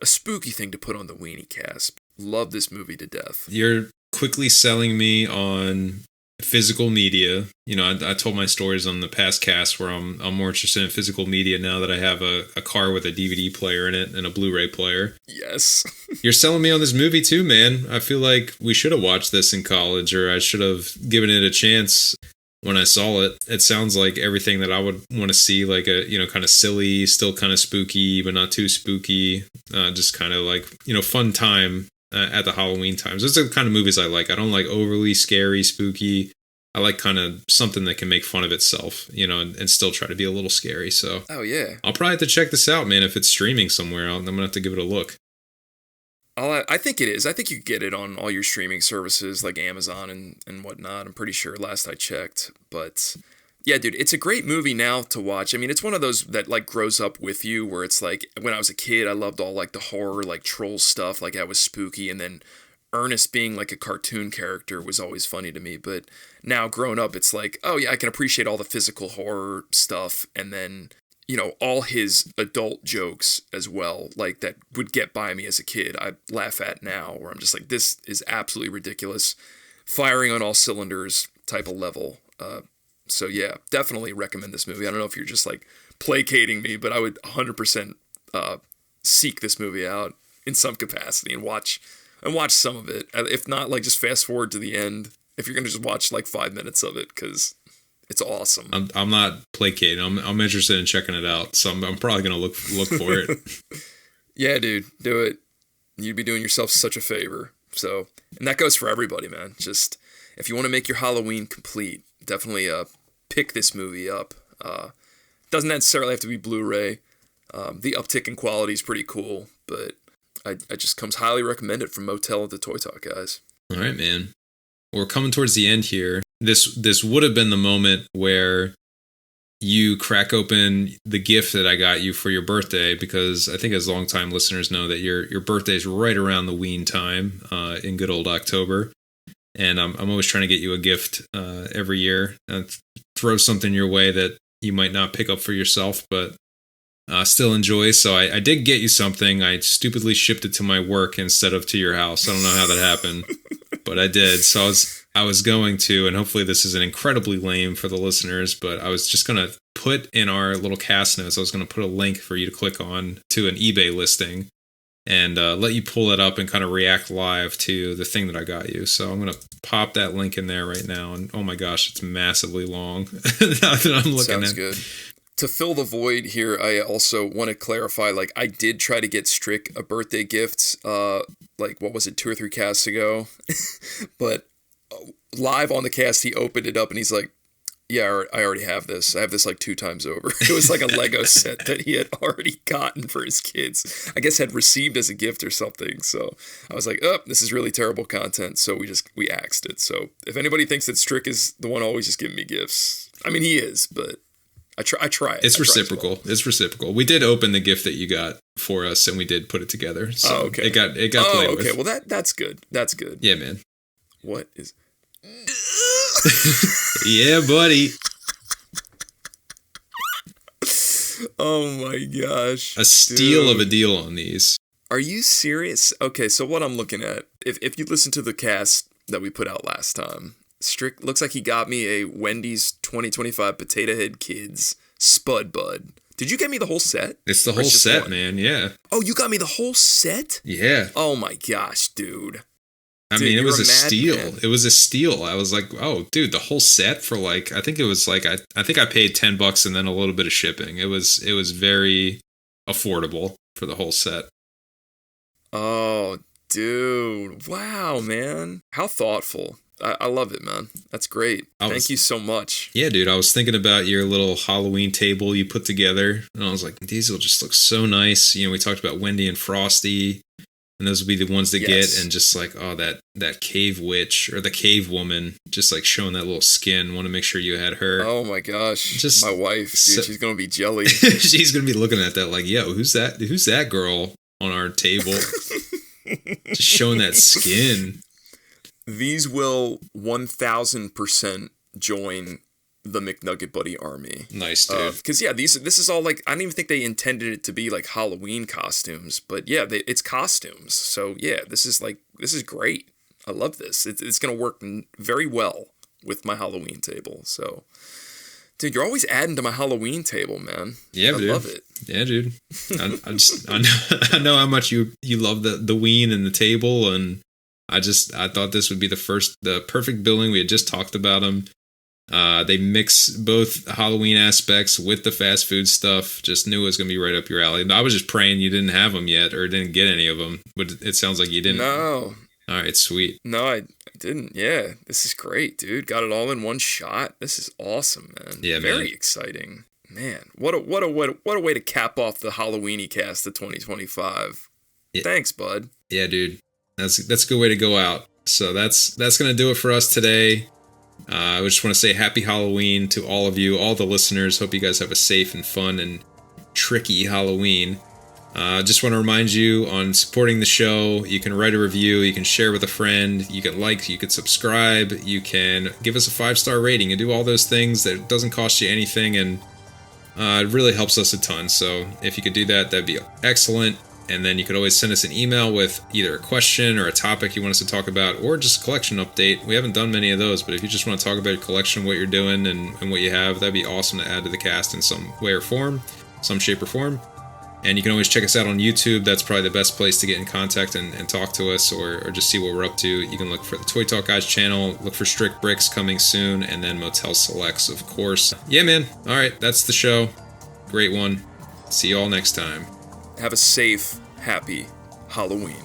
spooky thing to put on the Weenie Cast. Love this movie to death. You're quickly selling me on physical media. You know, I told my stories on the past cast where I'm more interested in physical media now that I have a car with a DVD player in it and a Blu-ray player. Yes. You're selling me on this movie too, man. I feel like we should have watched this in college, or I should have given it a chance when I saw it. It sounds like everything that I would want to see, like a, you know, kind of silly, still kind of spooky, but not too spooky. Just kind of like, you know, fun time at the Halloween times. Those are the kind of movies I like. I don't like overly scary, spooky. I like kind of something that can make fun of itself, you know, and still try to be a little scary. So, oh yeah, I'll probably have to check this out, man. If it's streaming somewhere, I'm gonna have to give it a look. I think it is. I think you get it on all your streaming services like Amazon and whatnot. I'm pretty sure last I checked. But yeah, dude, it's a great movie now to watch. I mean, it's one of those that like grows up with you where it's like, when I was a kid, I loved all like the horror, like troll stuff, like that was spooky. And then Ernest being like a cartoon character was always funny to me. But now grown up, it's like, oh yeah, I can appreciate all the physical horror stuff. And then, you know, all his adult jokes as well, like that would get by me as a kid, I laugh at now, where I'm just like, this is absolutely ridiculous. Firing on all cylinders type of level. So yeah, definitely recommend this movie. I don't know if you're just like placating me, but I would 100% seek this movie out in some capacity and watch some of it. If not, like just fast forward to the end if you're going to just watch like 5 minutes of it, because It's awesome. I'm not placating. I'm interested in checking it out, so I'm probably gonna look for it. Yeah, dude, do it. You'd be doing yourself such a favor. So, and that goes for everybody, man. Just if you want to make your Halloween complete, definitely pick this movie up. Doesn't necessarily have to be Blu-ray. The uptick in quality is pretty cool, but I just comes highly recommended from Motel to Toy Talk, guys. All right, man. We're coming towards the end here. This would have been the moment where you crack open the gift that I got you for your birthday, because I think as longtime listeners know that your birthday is right around the ween time in good old October. And I'm always trying to get you a gift every year. Throw something your way that you might not pick up for yourself, but still enjoy. So I did get you something. I stupidly shipped it to my work instead of to your house. I don't know how that happened, but I did. So I was going to, and hopefully this isn't incredibly lame for the listeners, but I was just going to put in our little cast notes, I was going to put a link for you to click on to an eBay listing and let you pull it up and kind of react live to the thing that I got you. So I'm going to pop that link in there right now. And oh my gosh, it's massively long. Now that I'm looking Sounds at good. To fill the void here, I also want to clarify, like, I did try to get Strick a birthday gift, like, what was it, 2 or 3 casts ago? But live on the cast, he opened it up and he's like, yeah, I already have this. I have this like 2 times over. It was like a Lego set that he had already gotten for his kids. I guess had received as a gift or something. So I was like, oh, this is really terrible content. So we axed it. So if anybody thinks that Strick is the one always just giving me gifts, I mean, he is, but I try it. It's reciprocal. Well. It's reciprocal. We did open the gift that you got for us, and we did put it together. So okay. It got played with. Okay. Well, that's good. That's good. Yeah, man. What is... Yeah, buddy. Oh my gosh. A steal of a deal on these. Are you serious? Okay, so what I'm looking at, if you listen to the cast that we put out last time, Strick looks like he got me a Wendy's 2025 Potato Head Kids Spud Bud. Did you get me the whole set? It's the whole set, man. Yeah. Oh, you got me the whole set? Yeah. Oh my gosh, dude. I mean, it was a steal. Man. It was a steal. I was like, oh, dude, the whole set for like, I think it was like, I think I paid $10 and then a little bit of shipping. It was very affordable for the whole set. Oh, dude. Wow, man. How thoughtful. I love it, man. That's great. Thank you so much. Yeah, dude. I was thinking about your little Halloween table you put together, and I was like, these will just look so nice. You know, we talked about Wendy and Frosty, and those would be the ones to get, and just like, oh, that cave witch or the cave woman, just like showing that little skin. Want to make sure you had her. Oh my gosh, just my wife, dude, she's gonna be jelly. She's gonna be looking at that like, yo, who's that girl on our table? Just showing that skin. These will 1,000% join the McNugget Buddy army. Nice, dude. Because this is all like, I don't even think they intended it to be like Halloween costumes, but yeah, it's costumes. So yeah, this is great. I love this. It's gonna work very well with my Halloween table. So, dude, you're always adding to my Halloween table, man. Yeah, I love it. Yeah, dude. I know how much you love the ween and the table, and I thought this would be the perfect billing. We had just talked about them. They mix both Halloween aspects with the fast food stuff. Just knew it was going to be right up your alley. I was just praying you didn't have them yet or didn't get any of them. But it sounds like you didn't. No. All right, sweet. No, I didn't. Yeah, this is great, dude. Got it all in one shot. This is awesome, man. Yeah, very exciting. Man, what a way to cap off the Halloweeny cast of 2025. Yeah. Thanks, bud. Yeah, dude. That's a good way to go out. So that's going to do it for us today. I just want to say happy Halloween to all of you, all the listeners. Hope you guys have a safe and fun and tricky Halloween. Just want to remind you on supporting the show, you can write a review, you can share with a friend, you can like, you can subscribe, you can give us a 5-star rating and do all those things that doesn't cost you anything, and it really helps us a ton. So if you could do that, that'd be excellent. And then you could always send us an email with either a question or a topic you want us to talk about, or just a collection update. We haven't done many of those, but if you just want to talk about your collection, what you're doing, and what you have, that'd be awesome to add to the cast in some way or form, some shape or form. And you can always check us out on YouTube. That's probably the best place to get in contact and talk to us or just see what we're up to. You can look for the Toy Talk Guys channel, look for Strict Bricks coming soon, and then Motel Selects, of course. Yeah, man. All right, that's the show. Great one. See you all next time. Have a safe, happy Halloween.